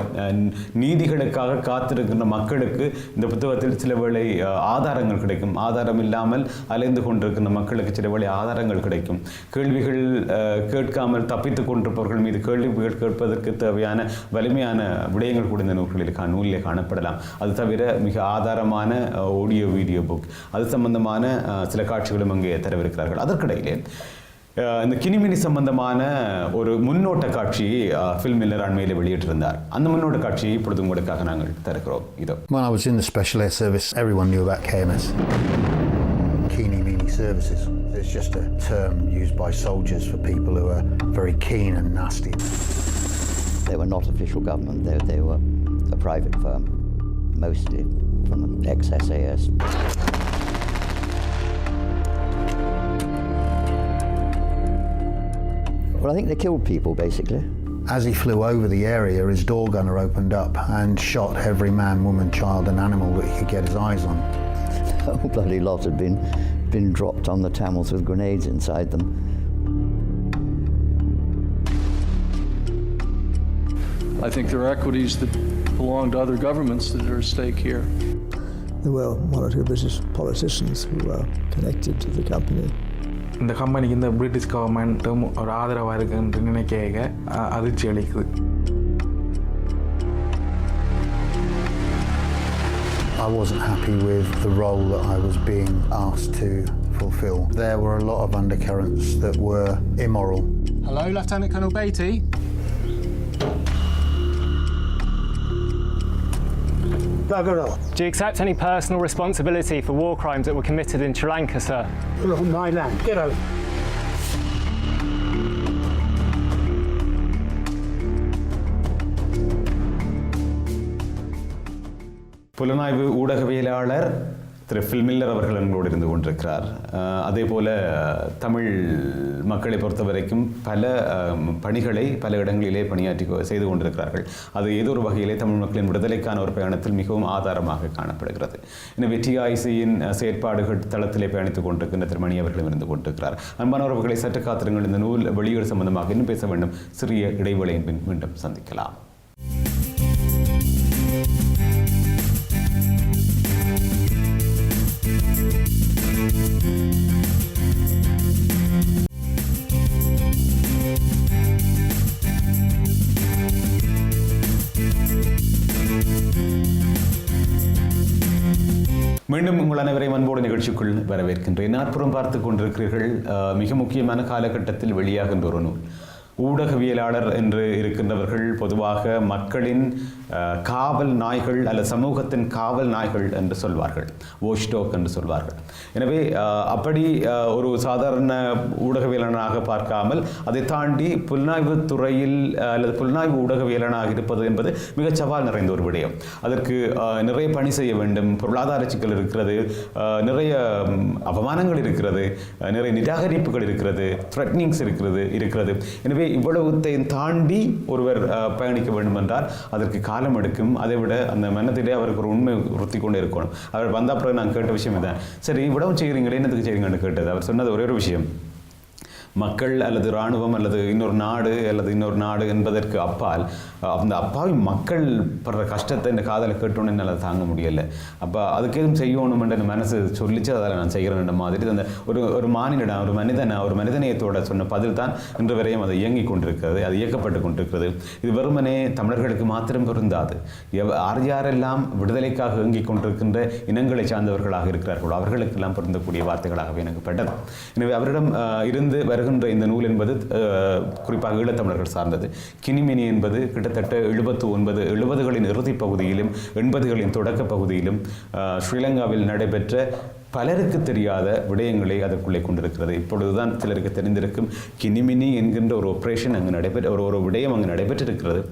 நீதிகளுக்காக காத்திருக்கின்ற மக்களுக்கு இந்த புத்தகத்தில் சில வேளை ஆதாரங்கள் கிடைக்கும். ஆதாரம் இல்லாமல் அலைந்து கொண்டிருக்கின்ற மக்களுக்கு சில வேளை ஆதாரங்கள் கிடைக்கும். கேள்விகள் கேட்காமல் தப்பித்துக் கொண்டிருப்பவர்கள் மீது கேள்விகள் கேட்பதற்கு தேவையான வலிமையான விடயங்கள் கூட இந்த நூலிலே காணப்படலாம். அது தவிர மிக ஆதாரமான ஆடியோ வீடியோ புக், அது சம்பந்தமான சில காட்சிகளும் அங்கே தரவிருக்கிறார்கள். அதற்கிடையிலே இந்த கினிமினி சம்பந்தமான ஒரு முன்னோட்ட காட்சியை ஃபில்மில்லர் அண்மையில் வெளியிட்டிருந்தார். அந்த முன்னோட்ட காட்சியை இப்பொழுது உங்களுக்காக நாங்கள் தருகிறோம். இதோ. When I was in the Special Air Service, everyone knew about KMS. Keenie Meenie services. It's just a term used by soldiers for people who are very keen and nasty. They were not official government. They were a private firm, mostly from the ex-SAS. Well, I think they killed people, basically. As he flew over the area, his door gunner opened up and shot every man, woman, child and animal that he could get his eyes on. A whole bloody lot had been dropped on the Tamils with grenades inside them. I think there are equities that belong to other governments that are at stake here. There were one or two British politicians who were connected to the company. இந்த கம்பெனிக்கு இந்த British கவர்மெண்ட்டும் ஒரு ஆதரவாக இருக்குன்னு நினைக்க அதிர்ச்சி அளிக்குது. I wasn't happy with the role that I was being asked to fulfill. There were a lot of undercurrents that were immoral. Hello, Lieutenant Colonel Beatty. Do you accept any personal responsibility for war crimes that were committed in Sri Lanka, sir? On my land. Get out. புலனாய்வு ஊடகவியலாளர் திரு ஃபில்மில்லர் அவர்கள் எங்களோடு இருந்து கொண்டிருக்கிறார். அதே போல தமிழ் மக்களை பொறுத்த வரைக்கும் பல பணிகளை பல இடங்களிலே பணியாற்றி செய்து கொண்டிருக்கிறார்கள். அது ஏதோ ஒரு வகையிலே தமிழ் மக்களின் விடுதலைக்கான ஒரு பயணத்தில் மிகவும் ஆதாரமாக காணப்படுகிறது. எனவே TICயின் செயற்பாடுகள் தளத்திலே பயணித்துக் கொண்டிருக்கின்ற திரு மணி அவர்களும் இருந்து கொண்டிருக்கிறார். அன்பான உறவுகளை சற்று காத்திருங்கள். இந்த நூல் வெளியீடு சம்பந்தமாக இன்னும் பேச வேண்டும். சிறிய இடைவேளையின் பின் மீண்டும் சந்திக்கலாம். மீண்டும் உங்கள் அனைவரையும் அன்போடு நிகழ்ச்சிக்குள் வரவேற்கின்றேன். நாற்புறம் பார்த்து கொண்டிருக்கிறீர்கள். மிக முக்கியமான காலகட்டத்தில் வெளியாகின்ற ஒரு நூல். ஊடகவியலாளர் என்று இருக்கின்றவர்கள் பொதுவாக மக்களின் காவல் நாய்கள் அல்லது சமூகத்தின் காவல் நாய்கள் என்று சொல்வார்கள், வாச்டாக் என்று சொல்வார்கள். எனவே அப்படி ஒரு சாதாரண ஊடகவியலாளனாக பார்க்காமல் அதை தாண்டி புலனாய்வு துறையில் அல்லது புலனாய்வு ஊடகவியலாளனாக இருப்பது என்பது மிக சவால் நிறைந்த ஒரு விடயம். அதற்கு நிறைய பணி செய்ய வேண்டும், பொருளாதார சிக்கல் இருக்கிறது, நிறைய அவமானங்கள் இருக்கிறது, நிறைய நிராகரிப்புகள் இருக்கிறது, த்ரெட்னிங்ஸ் இருக்கிறது. எனவே இவ்வளவுத்தையும் தாண்டி ஒருவர் பயணிக்க வேண்டும் என்றால் அதற்கு காலம் எடுக்கும். அதை விட அந்த மனத்திலே அவருக்கு ஒரு உண்மை உறுத்தி கொண்டே இருக்கணும். அவர் வந்த அப்புறம் நான் கேட்ட விஷயம் இதான், சரி இவ்வளவு செய்கிறீங்களே என்னத்துக்கு செய்கிறீங்கன்னு கேட்டது. அவர் சொன்னது ஒரே ஒரு விஷயம், மக்கள் அல்லது இராணுவம் அல்லது இன்னொரு நாடு என்பதற்கு அப்பால் அந்த அப்பாவி மக்கள் படுற கஷ்டத்தை இந்த காதலை கேட்டோன்னு என்னால் தாங்க முடியலை. அப்போ அதுக்கு எதுவும் செய்யணும் என்ற மனசு சொல்லிச்சு, அதில் நான் செய்கிறேன் மாதிரி அந்த ஒரு மானிடம் ஒரு மனிதநேயத்தோட சொன்ன பதில் தான் இன்று வரையும் அது இயங்கிக் கொண்டிருக்கிறது, அது இயக்கப்பட்டு கொண்டிருக்கிறது. இது வெறுமனே தமிழர்களுக்கு மாத்திரம் பொருந்தாது. யாரெல்லாம் விடுதலைக்காக இயங்கிக் கொண்டிருக்கின்ற இனங்களை சார்ந்தவர்களாக இருக்கிறார்களோ அவர்களுக்கெல்லாம் பொருந்தக்கூடிய வார்த்தைகளாகவே எனக்கு பட்டது. எனவே அவரிடம் இருந்து வருகின்ற இந்த நூல் என்பது குறிப்பாக ஈழத்தமிழர்கள் சார்ந்தது. கினி மீனி என்பது கிட்டத்தட்ட 70களின் இறுதி பகுதியிலும் 80களின் தொடக்க பகுதியிலும் ஸ்ரீலங்காவில் நடைபெற்ற பலருக்கு தெரியாத விடயங்களை அதற்குள்ளே கொண்டிருக்கிறது. இப்பொழுதுதான் சிலருக்கு தெரிந்திருக்கும் கினிமினி என்கின்ற ஒரு ஆபரேஷன் அங்கு ஒரு விடயம் அங்கு நடைபெற்றிருக்கிறது.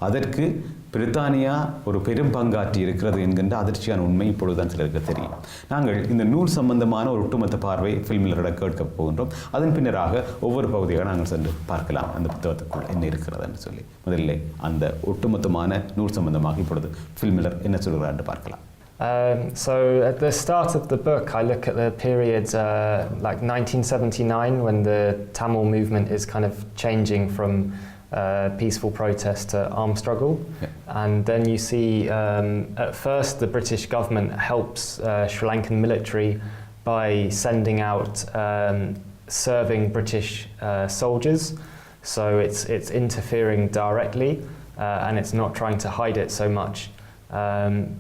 அதற்கு பிரித்தானியா ஒரு பெரும் பங்காற்றி இருக்கிறது என்கின்ற அதிர்ச்சியான உண்மை இப்பொழுதுதான் சிலருக்கு தெரியும். நாங்கள் இந்த நூல் சம்பந்தமான ஒரு ஒட்டுமொத்த பார்வை ஃபில்மிலரோட கேட்க போகின்றோம். அதன் பின்னராக ஒவ்வொரு பகுதியாக நாங்கள் சென்று பார்க்கலாம் அந்த புத்தகத்துக்குள் என்ன இருக்கிறது என்று சொல்லி. முதலில் அந்த ஒட்டுமொத்தமான நூல் சம்பந்தமாக இப்பொழுது ஃபில்மிலர் என்ன சொல்கிறார் என்று பார்க்கலாம். So at the start of the book, I look at the period like 1979 when the Tamil movement is kind of changing from peaceful protest to armed struggle. Yeah. And then you see at first the British government helps Sri Lankan military by sending out serving British soldiers. So it's interfering directly and it's not trying to hide it so much.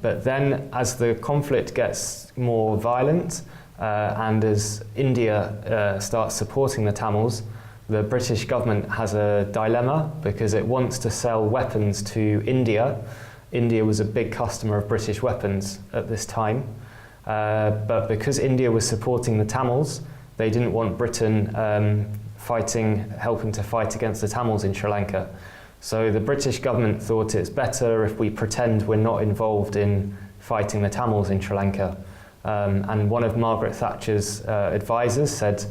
But then as the conflict gets more violent and as India starts supporting the Tamils, the British government has a dilemma because it wants to sell weapons to India. India was a big customer of British weapons at this time. But because India was supporting the Tamils, they didn't want Britain helping to fight against the Tamils in Sri Lanka. So the British government thought it's better if we pretend we're not involved in fighting the Tamils in Sri Lanka. And one of Margaret Thatcher's advisors said,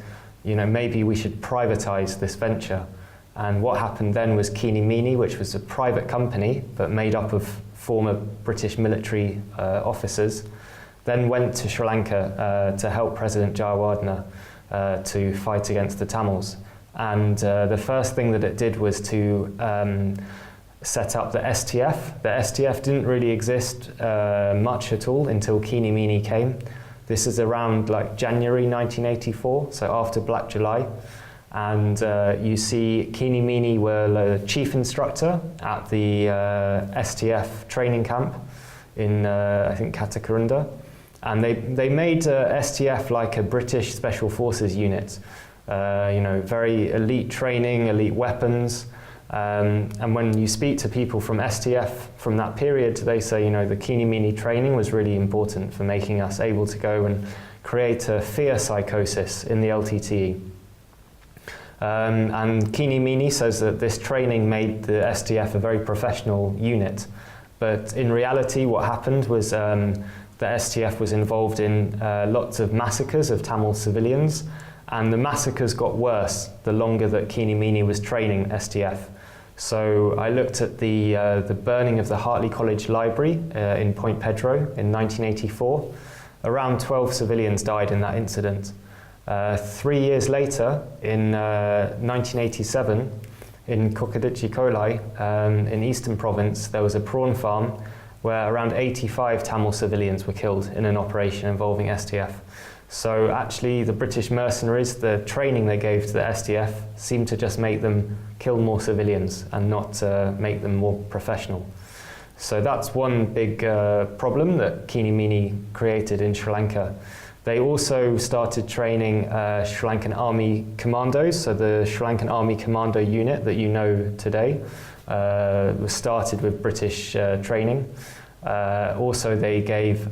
maybe we should privatise this venture. And what happened then was Keenie Meenie, which was a private company but made up of former British military officers, then went to Sri Lanka to help President Jayawardena to fight against the Tamils. And the first thing that it did was to set up the STF. The STF didn't really exist much at all until Keenie Meenie came. This is around like January 1984, so after Black July. And you see Keenie Meenie were the chief instructor at the STF training camp in, I think, Katakarunda. And they made STF like a British Special Forces unit. Very elite training, elite weapons. And when you speak to people from STF from that period, they say, the Keenie Meenie training was really important for making us able to go and create a fear psychosis in the LTTE. And Keenie Meenie says that this training made the STF a very professional unit. But in reality, what happened was the STF was involved in lots of massacres of Tamil civilians. And the massacres got worse the longer that Keenie Meenie was training STF. So I looked at the burning of the Hartley College Library in Point Pedro in 1984. Around 12 civilians died in that incident. 3 years later, in 1987, in Kokadichi-Kolai, in Eastern Province, there was a prawn farm where around 85 Tamil civilians were killed in an operation involving STF. So actually the British mercenaries, the training they gave to the STF seemed to just make them kill more civilians and not make them more professional. So that's one big problem that Keenie Meenie created in Sri Lanka. They also started training Sri Lankan Army commandos, so the Sri Lankan Army Commando unit that you know today was started with British training. Also they gave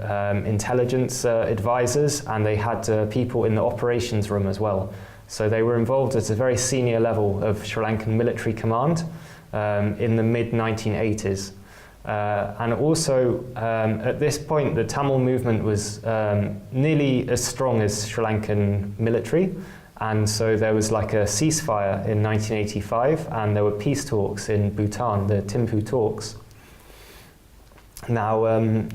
intelligence advisors, and they had people in the operations room as well. So they were involved at a very senior level of Sri Lankan military command in the mid-1980s. And also at this point the Tamil movement was nearly as strong as Sri Lankan military, and so there was like a ceasefire in 1985, and there were peace talks in Bhutan, the Thimphu talks. Now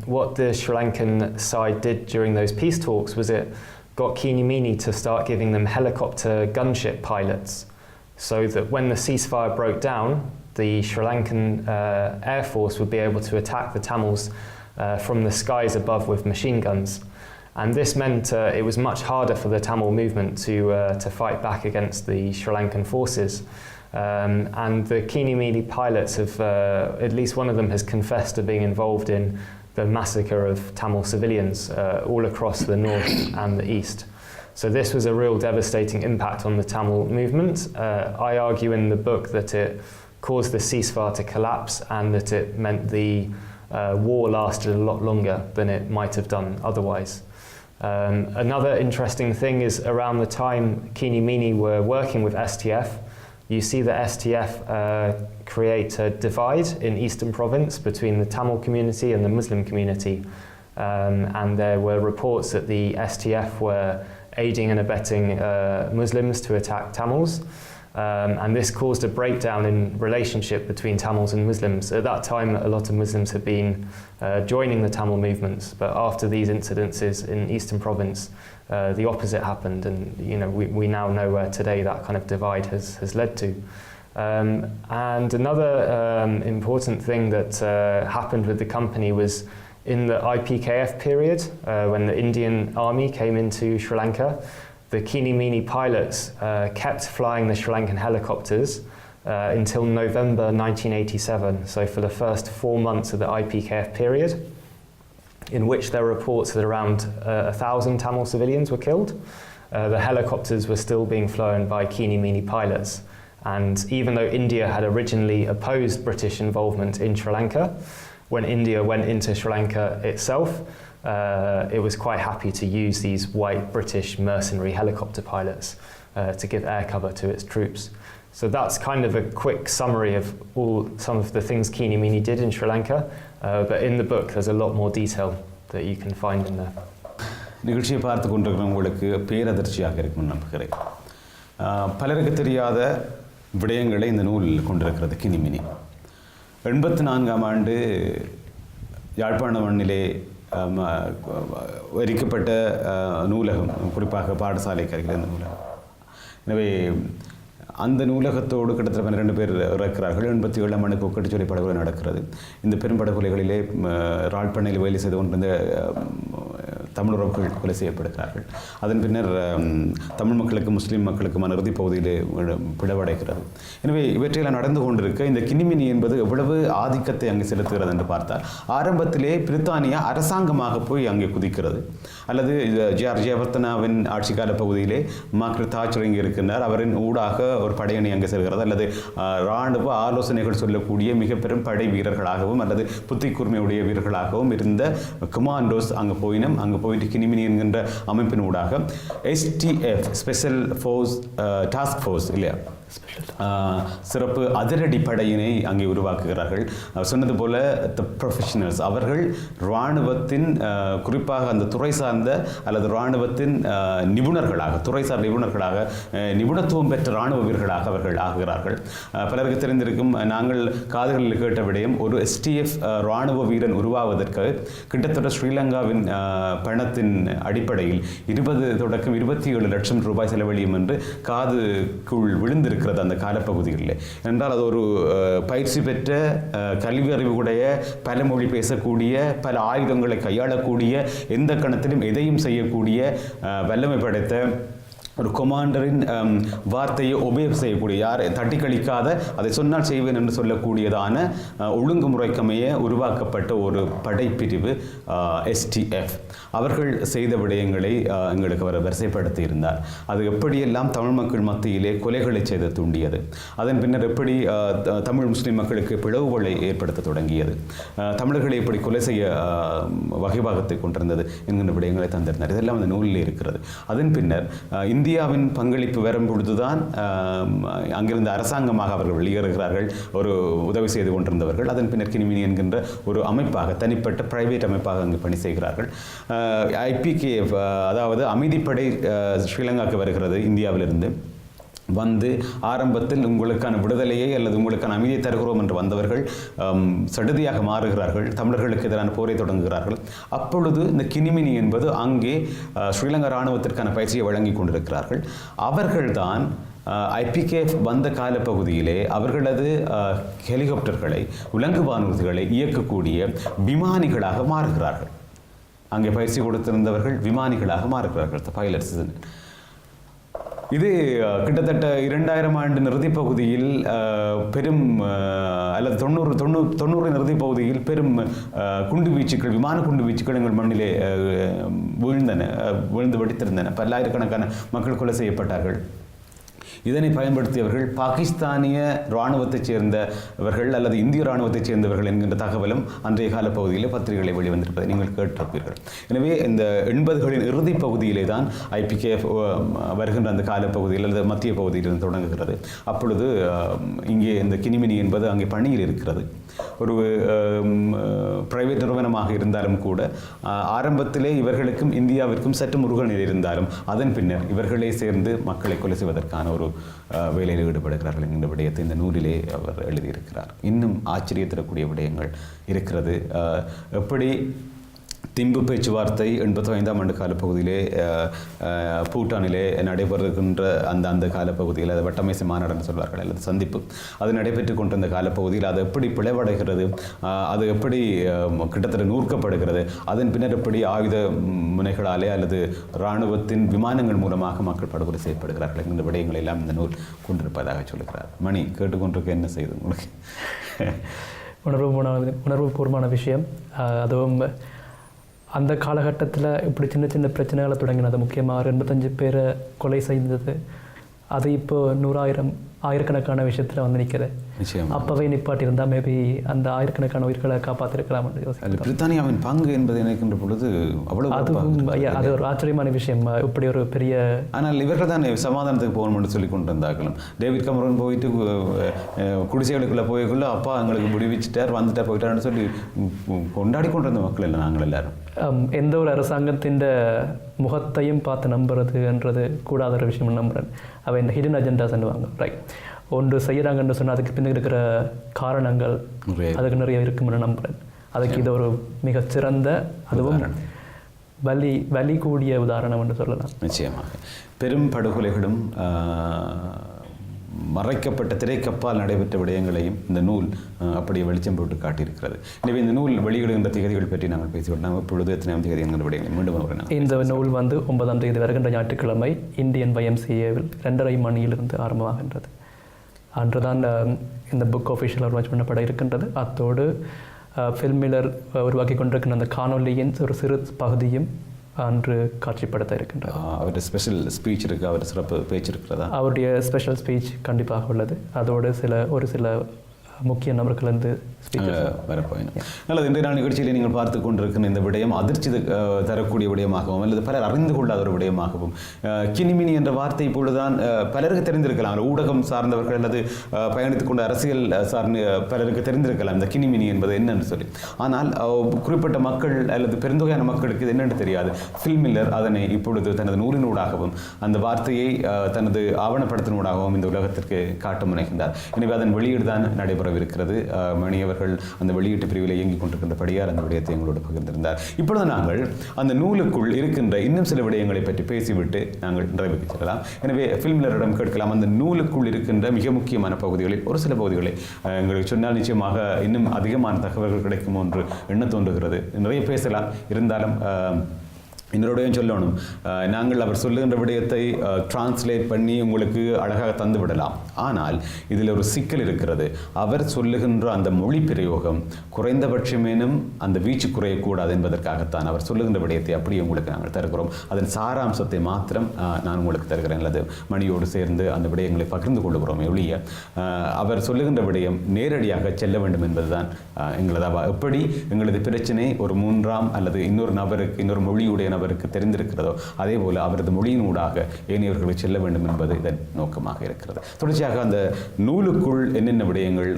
what the Sri Lankan side did during those peace talks was it got Keenie Meenie to start giving them helicopter gunship pilots, so that when the ceasefire broke down, the Sri Lankan Air Force would be able to attack the Tamils from the skies above with machine guns. And this meant it was much harder for the Tamil movement to fight back against the Sri Lankan forces. And the Keenie Meenie pilots have, at least one of them has confessed to being involved in the massacre of Tamil civilians all across the north and the east. So this was a real devastating impact on the Tamil movement. I argue in the book that it caused the ceasefire to collapse, and that it meant the war lasted a lot longer than it might have done otherwise. Another interesting thing is around the time Keenie Meenie were working with STF, you see the STF create a divide in Eastern Province between the Tamil community and the Muslim community. And there were reports that the STF were aiding and abetting Muslims to attack Tamils. And this caused a breakdown in relationship between Tamils and Muslims. At that time, a lot of Muslims had been joining the Tamil movements, but after these incidences in Eastern Province, the opposite happened, and we now know where today that kind of divide has led to. And another important thing that happened with the company was in the IPKF period, when the Indian army came into Sri Lanka. The Keenie Meenie pilots kept flying the Sri Lankan helicopters until November 1987, so for the first 4 months of the IPKF period, in which there are reports that around 1,000 Tamil civilians were killed. The helicopters were still being flown by Keenie Meenie pilots, and even though India had originally opposed British involvement in Sri Lanka, when India went into Sri Lanka itself, it was quite happy to use these white British mercenary helicopter pilots to give air cover to its troops. So that's kind of a quick summary of some of the things Keenie Meenie did in Sri Lanka, but in the book there's a lot more detail that you can find in there. நிகழ்ச்சியை பார்த்து கொண்டிருக்கிறவங்களுக்கு பேரதிர்ச்சியாக இருக்கும்னு நம்புகிறேன். பலருக்கு தெரியாத விடயங்களை இந்த நூல் கொண்டிருக்கிறது Keenie Meenie. 84ஆம் ஆண்டு யாழ்ப்பாண மண்ணிலே எரிக்கப்பட்ட நூலகம், குறிப்பாக பாடசாலைக்கு அருகில் இந்த நூலகம். எனவே அந்த நூலகத்தோடு கிட்டத்தட்ட 12 பேர் இறக்கிறார்கள். 87ஆம் ஆண்டுக்கு ஒக்கட்டுச்சோலை படுகொலை நடக்கிறது. இந்த பெரும் படுகொலைகளிலே ராழ்ப்பாணையில் வேலை செய்து கொண்டிருந்த தமிழ் உறவுகள் கொலை செய்யப்படுகிறார்கள். அதன் பின்னர் தமிழ் மக்களுக்கு முஸ்லீம் மக்களுக்குமான இறுதிப் பகுதியிலே பிளவடைகிறது. எனவே இவற்றையெல்லாம் நடந்து கொண்டிருக்க இந்த Keenie Meenie என்பது எவ்வளவு ஆதிக்கத்தை அங்கே செலுத்துகிறது என்று பார்த்தால், ஆரம்பத்திலே பிரித்தானியா அரசாங்கமாக போய் அங்கே குதிக்கிறது. அல்லது ஜெயவர்த்தனாவின் ஆட்சிக்கால பகுதியிலே மார்க்ரெட் தாட்சர் இங்கே இருக்கின்றார், அவரின் ஊடாக ஒரு படையணி அங்கே செல்கிறது. அல்லது இராணுவ ஆலோசனைகள் சொல்லக்கூடிய மிக பெரும் படை வீரர்களாகவும் அல்லது புத்தி கூர்மையுடைய வீரர்களாகவும் இருந்த கமாண்டோஸ் அங்கே போயினும், அங்கே போயிட்டு Keenie Meenie என்கின்ற அமைப்பின் ஊடாக STF special force task force இல்லையா, சிறப்பு அதிரடி படையினை அங்கே உருவாக்குகிறார்கள். சொன்னது போல த ப்ரொஃபஷனல்ஸ், அவர்கள் இராணுவத்தின் குறிப்பாக அந்த துறை சார்ந்த அல்லது இராணுவத்தின் நிபுணர்களாக, துறைசார் நிபுணர்களாக, நிபுணத்துவம் பெற்ற இராணுவ வீரர்களாக அவர்கள் ஆகுகிறார்கள். பலருக்கு தெரிந்திருக்கும், நாங்கள் காதுகளில் கேட்ட விடயம், ஒரு STF இராணுவ வீரன் உருவாவதற்கு கிட்டத்தட்ட ஸ்ரீலங்காவின் பணத்தின் அடிப்படையில் 20 தொடக்கம் 27 லட்சம் ரூபாய் செலவழியும் என்று காதுக்குள் விழுந்திருக்கிறது அந்த காலப்பகுதிகளில். என்றால் அது ஒரு பயிற்சி பெற்ற கல்வி அறிவுடைய, பல மொழி பேசக்கூடிய, பல ஆயுதங்களை கையாளக்கூடிய, எந்த கணத்திலும் எதையும் செய்யக்கூடிய வல்லமை படைத்த ஒரு கொமாண்டரின் வார்த்தையை ஒபே செய்யக்கூடிய, யாரை தட்டி கழிக்காத, அதை சொன்னால் செய்வேன் என்று சொல்லக்கூடியதான ஒழுங்குமுறைக்கமைய உருவாக்கப்பட்ட ஒரு படைப்பிரிவு STF. அவர்கள் செய்த விடயங்களை எங்களுக்கு அவர் வரிசைப்படுத்தி இருந்தார். அது எப்படியெல்லாம் தமிழ் மக்கள் மத்தியிலே கொலைகளை செய்து தூண்டியது, அதன் பின்னர் எப்படி தமிழ் முஸ்லிம் மக்களுக்கு பிளவுகளை ஏற்படுத்த தொடங்கியது, தமிழர்களை எப்படி கொலை செய்ய வகைபாகத்தை கொண்டிருந்தது என்கின்ற விடயங்களை தந்திருந்தார். இதெல்லாம் அந்த நூலில் இருக்கிறது. அதன் பின்னர் இந்தியாவின் பங்களிப்பு வரும் பொழுதுதான் அங்கிருந்த அரசாங்கமாக அவர்கள் வெளியேறுகிறார்கள், ஒரு உதவி செய்து கொண்டிருந்தவர்கள். அதன் பின்னர் கினி மீனி என்கின்ற ஒரு அமைப்பாக, தனிப்பட்ட பிரைவேட் அமைப்பாக அங்கு பணி செய்கிறார்கள். IPKF, அதாவது அமைதிப்படை ஸ்ரீலங்காவுக்கு வருகிறது இந்தியாவிலிருந்து. வந்து ஆரம்பத்தில் உங்களுக்கான விடுதலையை அல்லது உங்களுக்கான அமைதியை தருகிறோம் என்று வந்தவர்கள் சடுதியாக மாறுகிறார்கள், தமிழர்களுக்கு எதிரான போரை தொடங்குகிறார்கள். அப்பொழுது இந்த கினிமினி என்பது அங்கே ஸ்ரீலங்கா இராணுவத்திற்கான பயிற்சியை வழங்கி கொண்டிருக்கிறார்கள். அவர்கள்தான் IPKF வந்த காலப்பகுதியிலே அவர்களது ஹெலிகாப்டர்களை, உலங்கு வானூர்திகளை இயக்கக்கூடிய விமானிகளாக மாறுகிறார்கள். அங்கே பயிற்சி கொடுத்திருந்தவர்கள் விமானிகளாக மாறுகிறார்கள், பைலட்ஸ். இது கிட்டத்தட்ட 2000 ஆண்டு இறுதி பகுதியில் பெரும், அல்லது 90 இறுதி பகுதியில் பெரும் குண்டுவீச்சுக்கள், விமான குண்டுவீச்சுக்கள் எங்கள் மண்ணிலே விழுந்து வெடித்திருந்தன. பல்லாயிரக்கணக்கான மக்கள் கொலை செய்யப்பட்டார்கள். இதனை பயன்படுத்தியவர்கள் பாகிஸ்தானிய இராணுவத்தைச் சேர்ந்தவர்கள் அல்லது இந்திய இராணுவத்தைச் சேர்ந்தவர்கள் என்கின்ற தகவலும் அன்றைய கால பகுதியில் பத்திரிகைகளை வெளிவந்திருப்பதை நீங்கள் கேட்டிருப்பீர்கள். எனவே இந்த 80களின் இறுதி பகுதியிலே தான் IPKF வருகின்ற அந்த காலப்பகுதியில் அல்லது மத்திய பகுதியிலிருந்து தொடங்குகிறது. அப்பொழுது இங்கே இந்த கினிமினி என்பது அங்கே பணியில் இருக்கிறது. ஒரு பிரைவேட் நிறுவனமாக இருந்தாலும் கூட ஆரம்பத்திலே இவர்களுக்கும் இந்தியாவிற்கும் சற்று முருகல் நிலை இருந்தாலும் அதன் பின்னர் இவர்களே சேர்ந்து மக்களை கொலை செய்வதற்கான ஒரு வேலையில் ஈடுபடுகிறார்கள் என்கின்ற விடயத்தை இந்த நூலிலே அவர் எழுதியிருக்கிறார். இன்னும் ஆச்சரியத்திடக்கூடிய விடயங்கள் இருக்கிறது. எப்படி திம்பு பேச்சுவார்த்தை 85ஆம் ஆண்டு காலப்பகுதியிலே பூட்டானிலே நடைபெறுகின்ற அந்த காலப்பகுதியில், அது வட்டமேசை மாநாடுன்னு சொல்வார்கள் அல்லது சந்திப்பு, அது நடைபெற்று கொண்டிருந்த காலப்பகுதியில் அது எப்படி பிளவடைகிறது, அது எப்படி கிட்டத்தட்ட நூற்கப்படுகிறது, அதன் பின்னர் எப்படி ஆயுத முனைகளாலே அல்லது இராணுவத்தின் விமானங்கள் மூலமாக மக்கள் படுகொலை செய்யப்படுகிறார்கள் என்கிற விடயங்களை எல்லாம் இந்த நூல் கொண்டிருப்பதாக சொல்லுகிறார். மணி, கேட்டுக்கொண்டிருக்க என்ன செய்யுது உங்களுக்கு? உணர்வுபூர்வமான விஷயம். அதுவும் அந்த காலகட்டத்தில் இப்படி சின்ன சின்ன பிரச்சனைகளை தொடங்கினது, முக்கியமாக 85 பேரை கொலை செய்தது, அது இப்போ 100,000 ஆயிரக்கணக்கான விஷயத்தில் வந்து நிற்கிறது. அப்போவே நிப்பாட்டி இருந்தால் மேபி அந்த ஆயிரக்கணக்கான உயிர்களை காப்பாற்றிருக்கலாம். பிரித்தானியாவின் பங்கு என்பது நினைக்கின்ற பொழுது அது ஒரு ஆச்சரியமான விஷயம். இப்படி ஒரு பெரிய, ஆனால் இவர்கள் தான் சமாதானத்துக்கு போகணும்னு சொல்லி கொண்டு இருந்தார்களும். டேவிட் கமரன் போயிட்டு குடிசைகளுக்குள்ளே போய்க்குள்ள அப்பா எங்களுக்கு முடிவிச்சிட்டார், வந்துட்டார், போயிட்டார்னு சொல்லி கொண்டாடி கொண்டு இருந்த மக்கள் இல்லை நாங்கள் எல்லாரும். எந்த ஒரு அரசாங்கத்தின் முகத்தையும் பார்த்து நம்புறதுன்றது கூடாத ஒரு விஷயம் நம்புறேன். அவை இந்த ஹிடன் அஜெண்டாஸ் சொல்லுவாங்க, ரைட்? ஒன்று செய்கிறாங்கன்னு சொன்னால் அதுக்கு பின்னாடி இருக்கிற காரணங்கள் அதுக்கு நிறைய இருக்குன்னு நம்புகிறேன். அதுக்கு இது ஒரு மிகச்சிறந்த, அதுவும் வலி கூடிய உதாரணம் என்று சொல்லலாம். நிச்சயமாக பெரும் படுகொலைகளும் மறைக்கப்பட்ட திரைக்கப்பால் நடைபெற்ற விடயங்களையும் இந்த நூல் அப்படியே வெளிச்சம் போட்டு காட்டியிருக்கிறது. எனவே இந்த நூல் வெளியிடுகின்ற திகதிகள் பற்றி நாங்கள் பேசிவிட்டோம். இப்பொழுது எத்தனையாம் திகதி என்கிற விடயங்களை மீண்டும் வருகிறேன். இந்த நூல் 9ஆம் தேதி வருகின்ற ஞாயிற்றுக்கிழமை இந்தியன் YMCAவில் 2:30 மணியிலிருந்து ஆரம்பமாகின்றது. அன்றுதான் இந்த புக் ஆஃபிஷியல் லான்ச் பண்ணப்பட இருக்கின்றது. அத்தோடு ஃபில்மிலர் உருவாக்கி கொண்டிருக்கின்ற அந்த காணொலியின் ஒரு சிறு பகுதியும் அன்று காட்சிப்படுத்த இருக்கின்றார். அவருடைய ஸ்பெஷல் ஸ்பீச் இருக்குது, அவர் சிறப்பு பேச்சு இருக்கிறதா? அவருடைய ஸ்பெஷல் ஸ்பீச் கண்டிப்பாக உள்ளது. அதோடு ஒரு சில முக்கிய நபர்கள் வந்து வரப்போயினும் நல்லது. இன்றைய நாள் நிகழ்ச்சியில் நீங்கள் பார்த்து கொண்டிருக்கிற இந்த விடயம் அதிர்ச்சி தரக்கூடிய விடயமாகவும் அல்லது பலர் அறிந்து கொள்ளாத ஒரு விடயமாகவும், கினிமினி என்ற வார்த்தை இப்பொழுதுதான் பலருக்கு தெரிந்திருக்கலாம். ஊடகம் சார்ந்தவர்கள் அல்லது பயணித்துக் கொண்ட அரசியல் சார்ந்த பலருக்கு தெரிந்திருக்கலாம் இந்த கினிமினி என்பது என்னென்று சொல்லி. ஆனால் குறிப்பிட்ட மக்கள் அல்லது பெருந்தொகையான மக்களுக்கு இது என்னென்று தெரியாது. ஃபில்மில்லர் அதனை இப்பொழுது தனது நூலினூடாகவும் அந்த வார்த்தையை தனது ஆவணப்படத்தினூடாகவும் இந்த உலகத்திற்கு காட்ட முனைகின்றார். எனவே அதன் வெளியீடு தான் நடைபெறவிருக்கிறது. மணியவர்கள் அந்த வெளியீட்டு பிரிவில் இயங்கிக் கொண்டிருக்கின்றபடியால் அந்த விடயத்தை எங்களோடு பகிர்ந்திருந்தார். இப்பொழுது நாங்கள் அந்த நூலுக்குள் இருக்கின்ற இன்னும் சில விடயங்களை பற்றி பேசிவிட்டு நாங்கள் நிறைவுக்கு செல்லலாம். எனவே ஃபில்மிலரிடம் கேட்கலாம், அந்த நூலுக்குள் இருக்கின்ற மிக முக்கியமான பகுதிகளில் ஒரு சில பகுதிகளை எங்களுக்கு சொன்னால் நிச்சயமாக இன்னும் அதிகமான தகவல்கள் கிடைக்கும் என்று எண்ண தோன்றுகிறது. நிறைய பேசலாம், இருந்தாலும் இன்னொருடையும் சொல்லணும், நாங்கள் அவர் சொல்லுகின்ற விடயத்தை டிரான்ஸ்லேட் பண்ணி உங்களுக்கு அழகாக தந்து விடலாம். ஆனால் இதில் ஒரு சிக்கல் இருக்கிறது. அவர் சொல்லுகின்ற அந்த மொழி பிரயோகம் குறைந்தபட்சமேனும் அந்த வீச்சு குறையக்கூடாது என்பதற்காகத்தான் அவர் சொல்லுகின்ற விடயத்தை அப்படியே உங்களுக்கு நாங்கள் தருகிறோம். அதன் சாராம்சத்தை மாத்திரம் நான் உங்களுக்கு தருகிறேன், அல்லது மணியோடு சேர்ந்து அந்த விடயங்களை பகிர்ந்து கொள்ளுகிறோம். ஒழிய அவர் சொல்லுகின்ற விடயம் நேரடியாக செல்ல வேண்டும் என்பதுதான் எங்களது எப்படி எங்களது பிரச்சனை ஒரு மூன்றாம் அல்லது இன்னொரு நபருக்கு, இன்னொரு மொழியுடைய நபருக்கு தெரிந்திருக்கிறதோ அதே போல அவரது மொழியினூடாக ஏனையவர்களுக்கு செல்ல வேண்டும் என்பது இதன் நோக்கமாக இருக்கிறது. தொடர்ச்சியாக அந்த நூலுக்குள் என்னென்ன விடயங்கள்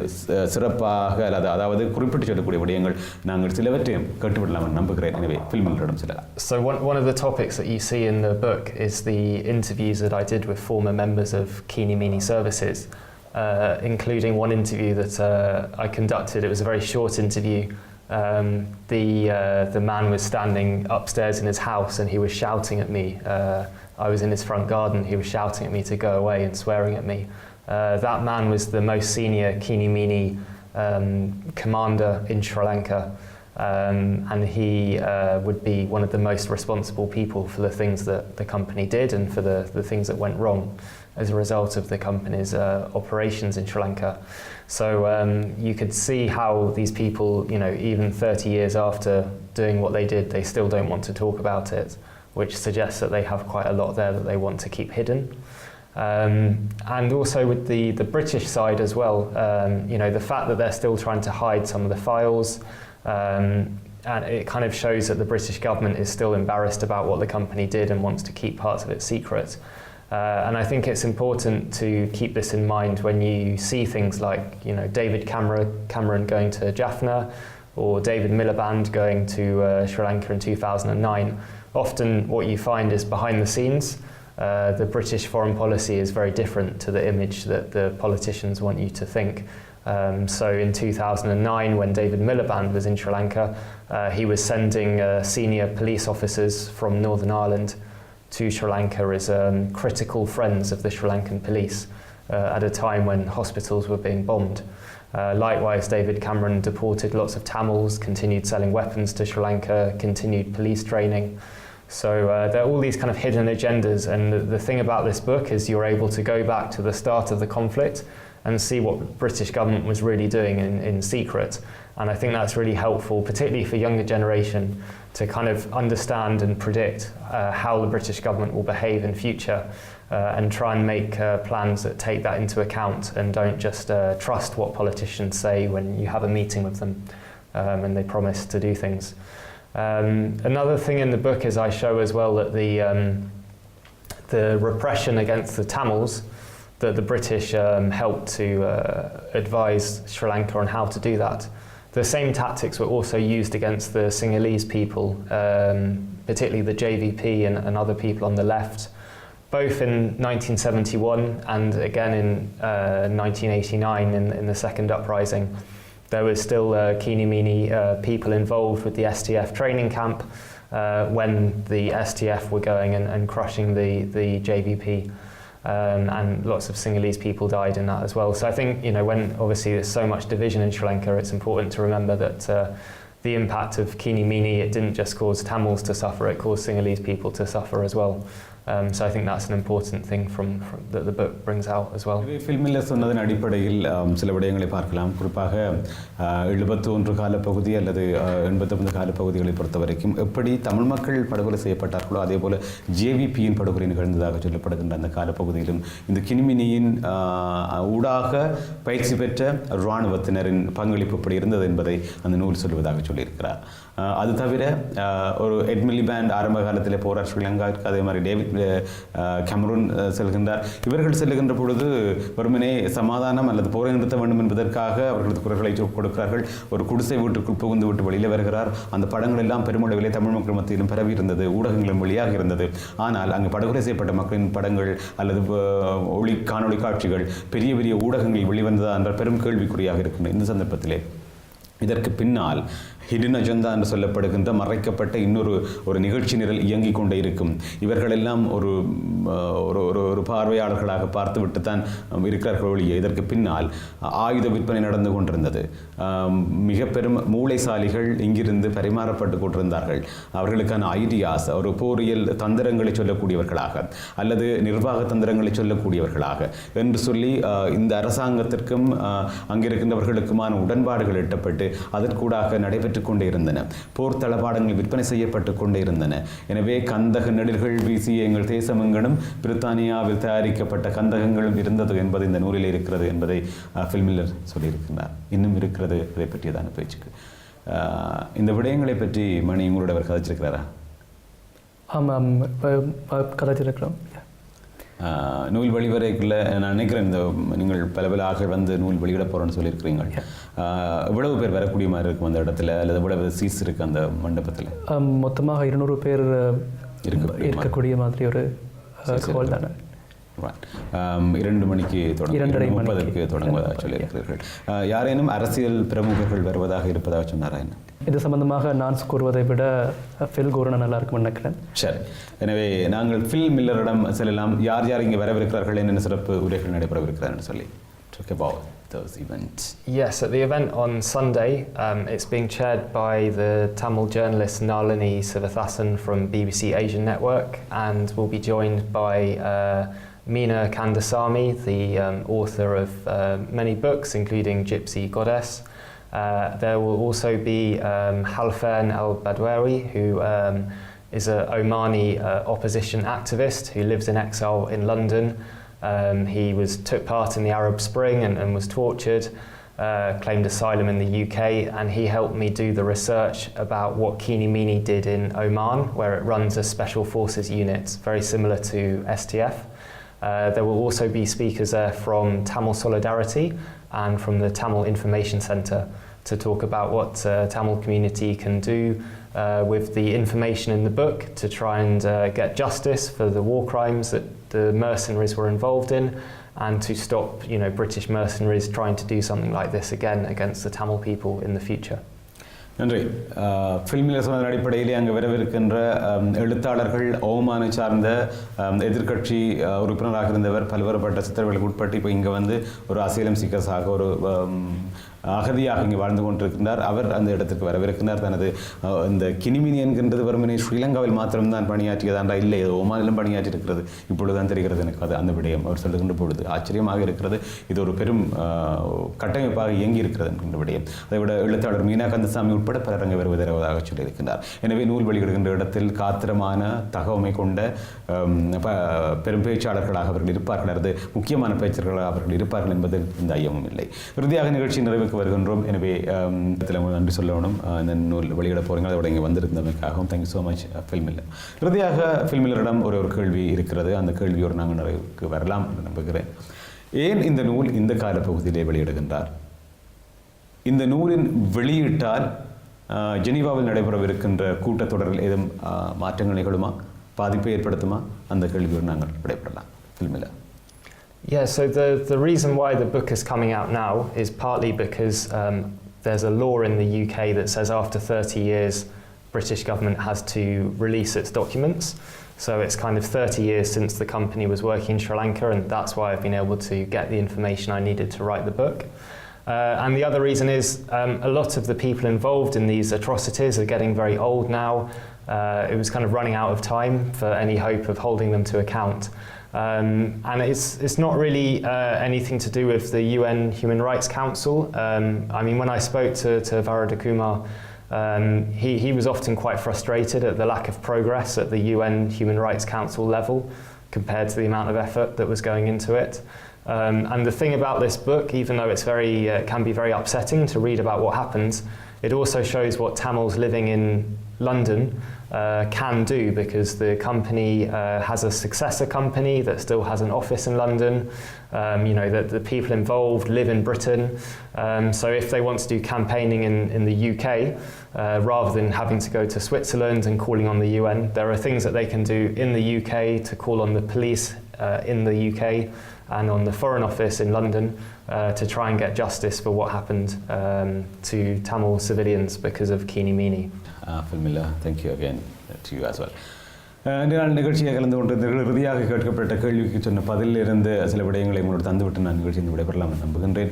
சிறப்பாக அதாவது குறிப்பிட்டு சொல்லக்கூடிய விடயங்கள் நாங்கள் சிலவற்றையும் கேட்டுவிடலாம் நம்புகிறேன். எனவே ஃபில்ம்களிடம் செல்லலாம். So one of the topics that you see in the book is the interviews that I did with former members of Keenie Meenie services, including one interview that I conducted. It was a very short interview. The man was standing upstairs in his house and he was shouting at me. I was in his front garden. He was shouting at me to go away and swearing at me. That man was the most senior Keenie Meenie commander in Sri Lanka, and he would be one of the most responsible people for the things that the company did and for the things that went wrong as a result of the company's operations in Sri Lanka. So you could see how these people, even 30 years after doing what they did, they still don't want to talk about it, which suggests that they have quite a lot there that they want to keep hidden. And also with the British side as well, the fact that they're still trying to hide some of the files, and it kind of shows that the British government is still embarrassed about what the company did and wants to keep parts of it secret. And I think it's important to keep this in mind when you see things like, David Cameron going to Jaffna or David Miliband going to Sri Lanka in 2009. Often what you find is behind the scenes, the British foreign policy is very different to the image that the politicians want you to think. So in 2009, when David Miliband was in Sri Lanka, he was sending senior police officers from Northern Ireland to Sri Lanka as critical friends of the Sri Lankan police at a time when hospitals were being bombed. Likewise, David Cameron deported lots of Tamils, continued selling weapons to Sri Lanka, continued police training. So there are all these kind of hidden agendas, and the thing about this book is you're able to go back to the start of the conflict and see what the British government was really doing in secret. And I think that's really helpful, particularly for younger generation, to kind of understand and predict how the British government will behave in future, and try and make plans that take that into account and don't just trust what politicians say when you have a meeting with them and they promise to do things. Another thing in the book is I show as well that the repression against the Tamils, that the British helped to advise Sri Lanka on how to do that. The same tactics were also used against the Sinhalese people, particularly the JVP and other people on the left, both in 1971 and again in 1989 in the second uprising. There was still Keenie Meenie people involved with the STF training camp when the STF were going and crushing the JVP. And lots of Sinhalese people died in that as well. So I think, when obviously there's so much division in Sri Lanka, it's important to remember that the impact of Keenie Meenie, it didn't just cause Tamils to suffer, it caused Sinhalese people to suffer as well. So I think that's an important thing that the book brings out as well. ஃபில்மில் சொன்னதன் அடிப்படையில் சில விடயங்களை பார்க்கலாம். குறிப்பாக 71 காலப்பகுதி அல்லது 89 காலப்பகுதிகளை பொறுத்த வரைக்கும் எப்படி தமிழ் மக்கள் படுகொலை செய்யப்பட்டார்களோ அதே போல ஜேவிபியின் படுகொலை நிகழ்ந்ததாக சொல்லப்படுகின்ற அந்த காலப்பகுதியிலும் இந்த கினிமினியின் ஊடாக பயிற்சி பெற்ற இராணுவத்தினரின் பங்களிப்பு எப்படி இருந்தது என்பதை அந்த நூல் சொல்வதாக சொல்லியிருக்கிறார். அது தவிர ஒரு எட் மிலிபேண்ட் ஆரம்ப காலத்தில் போகிறார் ஸ்ரீலங்காவிற்கு, அதே மாதிரி டேவிட் கேமரூன் செல்கின்றார். இவர்கள் செல்லுகின்ற பொழுது வெறுமனே சமாதானம் அல்லது போரை நிறுத்த வேண்டும் என்பதற்காக அவர்களது குரல்களை கொடுக்கிறார்கள். ஒரு குடிசை வீட்டுக்குள் புகுந்து விட்டு வெளியில் வருகிறார். அந்த படங்கள் எல்லாம் பெருமளவிலே தமிழ் மக்கள் மத்தியிலும் பரவி இருந்தது, ஊடகங்களின் வழியாக இருந்தது. ஆனால் அங்கு படுகொலை செய்யப்பட்ட மக்களின் படங்கள் அல்லது காணொளி காட்சிகள் பெரிய பெரிய ஊடகங்களில் வெளிவந்ததா என்ற பெரும் கேள்விக்குறியாக இருக்கின்ற இந்த சந்தர்ப்பத்திலே இதற்கு பின்னால் ஹிடன் அஜெண்டா என்று சொல்லப்படுகின்ற மறைக்கப்பட்ட ஒரு நிகழ்ச்சி நிரல் இயங்கிக் கொண்டே இருக்கும். இவர்களெல்லாம் ஒரு பார்வையாளர்களாக பார்த்துவிட்டு தான் இருக்கிறார்கள் ஒழிய இதற்கு பின்னால் ஆயுத விற்பனை நடந்து கொண்டிருந்தது. மிக பெரும் மூளைசாலிகள் இங்கிருந்து பரிமாறப்பட்டு கொண்டிருந்தார்கள். அவர்களுக்கான ஐடியாஸ் ஒரு போரியல் தந்திரங்களை சொல்லக்கூடியவர்களாக அல்லது நிர்வாக தந்திரங்களை சொல்லக்கூடியவர்களாக என்று சொல்லி இந்த அரசாங்கத்திற்கும் அங்கிருக்கின்றவர்களுக்குமான உடன்பாடுகள் எட்டப்பட்டு அதற்கூடாக நடைபெற்று கொண்டே இருந்தன. போர் தளபாடங்கள் விற்பனை செய்யப்பட்டு கொண்டே இருந்தன. எனவே கந்தக நெடில்கள் வீசிய எங்கள் தேசம் எங்கனும் பிரித்தானியாவில் தயாரிக்கப்பட்ட கந்தகங்களும் இருந்தது என்பது இந்த நூலில் இருக்கிறது என்பதை ஃபில் மில்லர் சொல்லியிருக்கிறார். இன்னும் இருக்கிறது அதை பற்றியதான பேச்சுக்கு. இந்த விடயங்களை பற்றி மணி உங்களோட அவர் கதைச்சிருக்கிறாரா? ஆமாம், கதைச்சிருக்கிறோம். நூல் வெளிவரைக்குள்ள நான் நினைக்கிறேன் இந்த நீங்கள் பல ஆக வந்து நூல் வெளியிட போகிறோன்னு சொல்லியிருக்கிறீங்க. எவ்வளவு பேர் வரக்கூடிய மாதிரி இருக்கும் அந்த இடத்துல, அல்லது எவ்வளவு சீஸ் இருக்குது அந்த மண்டபத்தில்? மொத்தமாக 200 பேர் இருக்கக்கூடிய மாதிரி ஒரு ஹால் தானே. 2 மணிக்கு தொடங்க 30க்கு தொடங்குவதாக சொல்லியிருக்கிறீர்கள். யாரேனும் அரசியல் பிரமுகர்கள் வருவதாக இருப்பதாக சொன்னாரா? என்ன இது சம்பந்தமாக நான் கூறுவதை விட ஃபில் கூறினா நல்லா இருக்கும்னு நினைக்கிறேன். சரி, எனவே நாங்கள் ஃபில் மில்லரிடம் செல்லலாம். யார் இங்கே வரவிருக்கிறார்கள், என்னென்ன சிறப்பு உரைகள் நடைபெறவிருக்கிறார்கள் சொல்லி talk about those events. Yes, at the event on Sunday, it's being chaired by the Tamil journalist Nalini Sivathasan from BBC Asian Network, and we'll be joined by Meena Kandasamy, the author of many books, including Gypsy Goddess. There will also be Halfan al-Badwawi, who is an Omani opposition activist who lives in exile in London. He took part in the Arab Spring and was tortured, claimed asylum in the UK, and he helped me do the research about what Keenie Meenie did in Oman, where it runs a special forces unit, very similar to STF. There will also be speakers there from Tamil Solidarity and from the Tamil Information Centre to talk about what Tamil community can do with the information in the book to try and get justice for the war crimes that the mercenaries were involved in, and to stop, British mercenaries trying to do something like this again against the Tamil people in the future. நன்றி. ஃபில்மில் சொன்ன அடிப்படையிலே அங்கே வரவிருக்கின்ற எழுத்தாளர்கள் ஓமானை சார்ந்த எதிர்க்கட்சி உறுப்பினராக இருந்தவர் பல்வேறுபட்ட சித்திரவதைகளுக்கு உட்பட்டு இப்போ இங்கே வந்து ஒரு அசைலம் சீக்கர்ஸாக ஒரு அகதியாக இங்கே வாழ்ந்து கொண்டிருக்கின்றார். அவர் அந்த இடத்துக்கு வரவிருக்கிறார். தனது இந்த கினிமினி என்கின்றது வெறுமனே ஸ்ரீலங்காவில் மாத்திரம்தான் பணியாற்றியதாண்டா இல்லை, ஓமானிலும் பணியாற்றி இருக்கிறது. இப்பொழுதுதான் தெரிகிறது எனக்கு அது அந்த விடயம் அவர் சொல்லுகின்ற பொழுது ஆச்சரியமாக இருக்கிறது. இது ஒரு பெரும் கட்டமைப்பாக இயங்கி இருக்கிறது என்கின்ற விடயம். அதை விட எழுத்தாளர் மீனா கந்தசாமி உட்பட பலர் அங்கே வருவதாக சொல்லியிருக்கிறார். எனவே நூல் வெளியிடுகின்ற இடத்தில் காத்திரமான தகவமை கொண்ட பெரும் பேச்சாளர்களாக அவர்கள் இருப்பார்கள், அல்லது முக்கியமான பேச்சாளர்களாக அவர்கள் இருப்பார்கள் என்பதில் இந்த ஐயமும் இல்லை. இறுதியாக நிகழ்ச்சி நிறைவுக்கு வருகின்றோம். எனவே நன்றி சொல்லணும். இந்த நூல் வெளியிட போகிறீங்க, அதோட இங்கே வந்திருந்தமைக்காகவும் தேங்க்யூ ஸோ மச் ஃபில்மில்லர். இறுதியாக ஃபில்மில்லரிடம் ஒரு கேள்வி இருக்கிறது. அந்த கேள்வியோடு நாங்கள் நிறைவுக்கு வரலாம் என்று நம்புகிறேன். ஏன் இந்த நூல் இந்த காலப்பகுதியிலே வெளியிடுகின்றார்? இந்த நூலின் வெளியிட்டால் ஜெனீவாவில் நடைபெறவிருக்கின்ற கூட்டத்தொடரில் ஏதும் மாற்றங்கள் நிகழுமா, பாதிப்பை ஏற்படுத்துமா? அந்த கேள்வியோடு நாங்கள் விடைபெறலாம். ஃபில்மில்லர். Yeah, so the reason why the book is coming out now is partly because there's a law in the UK that says after 30 years British government has to release its documents. So it's kind of 30 years since the company was working in Sri Lanka, and that's why I've been able to get the information I needed to write the book. And the other reason is a lot of the people involved in these atrocities are getting very old now. It was kind of running out of time for any hope of holding them to account. And it's not really anything to do with the UN Human Rights Council. I mean, when I spoke to Varadakumar, he was often quite frustrated at the lack of progress at the UN Human Rights Council level compared to the amount of effort that was going into it. And the thing about this book, even though it's can be very upsetting to read about what happens, it also shows what Tamils living in London can do, because the company has a successor company that still has an office in London. That the people involved live in Britain. So if they want to do campaigning in the UK, rather than having to go to Switzerland and calling on the UN, there are things that they can do in the UK to call on the police in the UK and on the Foreign Office in London to try and get justice for what happened to Tamil civilians because of Keenie Meenie. Filmilla, thank you again to you as well. இன்றைய நாள் நிகழ்ச்சியை கலந்து கொண்டிருந்தீர்கள். இறுதியாக கேட்கப்பட்ட கேள்விக்கு சொன்ன பதிலிருந்து சில விடயங்களை உங்களோடு தந்துவிட்டு நான் நிகழ்ச்சியை விடைபெறலாம் என்று நம்புகின்றேன்.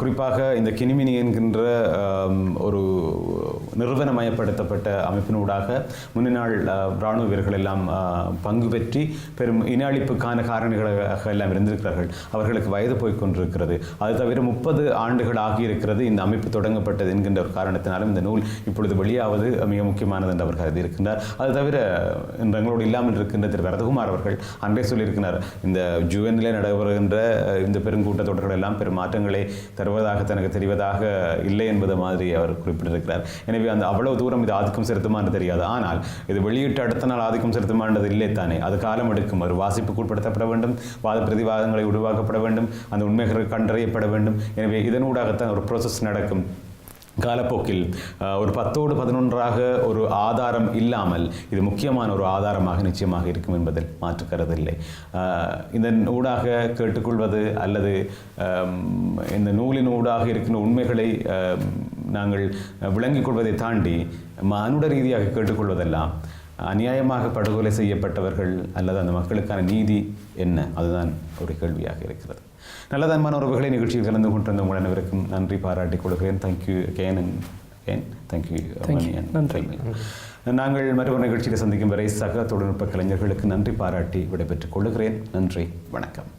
குறிப்பாக இந்த கினி மீனி என்கின்ற ஒரு நிறுவனமயப்படுத்தப்பட்ட அமைப்பினூடாக முன்னாள் இராணுவ வீரர்கள் எல்லாம் பங்கு பெற்றி பெரும் இன அழிப்புக்கான காரணிகளாக எல்லாம் இருந்திருக்கிறார்கள். அவர்களுக்கு வயது போய்கொண்டிருக்கிறது. அது தவிர 30 ஆண்டுகள் ஆகியிருக்கிறது இந்த அமைப்பு தொடங்கப்பட்டது என்கின்ற ஒரு காரணத்தினாலும் இந்த நூல் இப்பொழுது வெளியாவது மிக முக்கியமானது என்று அவர் கருதியிருக்கின்றார். அது தவிர எங்களோடு இல்லாமல் இருக்கின்ற திரு வரதகுமார் அவர்கள் அன்றே சொல்லியிருக்கிறார், இந்த ஜூஎன்னிலே நடைபெறுகின்ற இந்த பெருங்கூட்டத்தொடர்கள் எல்லாம் பெரும் மாற்றங்களை தருவதாக தனக்கு தெரிவதாக இல்லை என்பது மாதிரி அவர் குறிப்பிட்டிருக்கிறார். எனவே அந்த அவ்வளவு தூரம் இது ஆதிக்கம் செலுத்துமா என்று தெரியாது. ஆனால் இது வெளியிட்டு அடுத்த நாள் ஆதிக்கம் செலுத்துமானது இல்லை தானே. அது காலம் எடுக்கும். ஒரு வாசிப்புக்கு உட்படுத்தப்பட வேண்டும், வாத பிரதிவாதங்களை உருவாக்கப்பட வேண்டும், அந்த உண்மைகள் கண்டறியப்பட வேண்டும். எனவே இதனூடாகத்தான் ஒரு ப்ரோசஸ் நடக்கும். காலப்போக்கில் ஒரு 10ஓடு 11ஆக ஒரு ஆதாரம் இல்லாமல் இது முக்கியமான ஒரு ஆதாரமாக நிச்சயமாக இருக்கும் என்பதில் மாற்றுக்கருதில்லை. இந்த ஊடாக கேட்டுக்கொள்வது அல்லது இந்த நூலின் ஊடாக இருக்கின்ற உண்மைகளை நாங்கள் விளங்கிக் கொள்வதை தாண்டி மானுட ரீதியாக கேட்டுக்கொள்வதெல்லாம் அநியாயமாக படுகொலை செய்யப்பட்டவர்கள் அல்லது அந்த மக்களுக்கான நீதி என்ன, அதுதான் ஒரு கேள்வியாக இருக்கிறது. நல்லதன்மான உறவுகளை நிகழ்ச்சியில் கலந்து கொண்டிருந்த உங்கள் அனைவருக்கும் நன்றி பாராட்டிக் கொடுக்கிறேன். Thank you again and again. Thank you. நன்றி. நாங்கள் மற்றொரு நிகழ்ச்சியில் சந்திக்கும் வரை சக தொழில்நுட்ப கலைஞர்களுக்கு நன்றி பாராட்டி விடைபெற்றுக் கொள்கிறேன். நன்றி, வணக்கம்.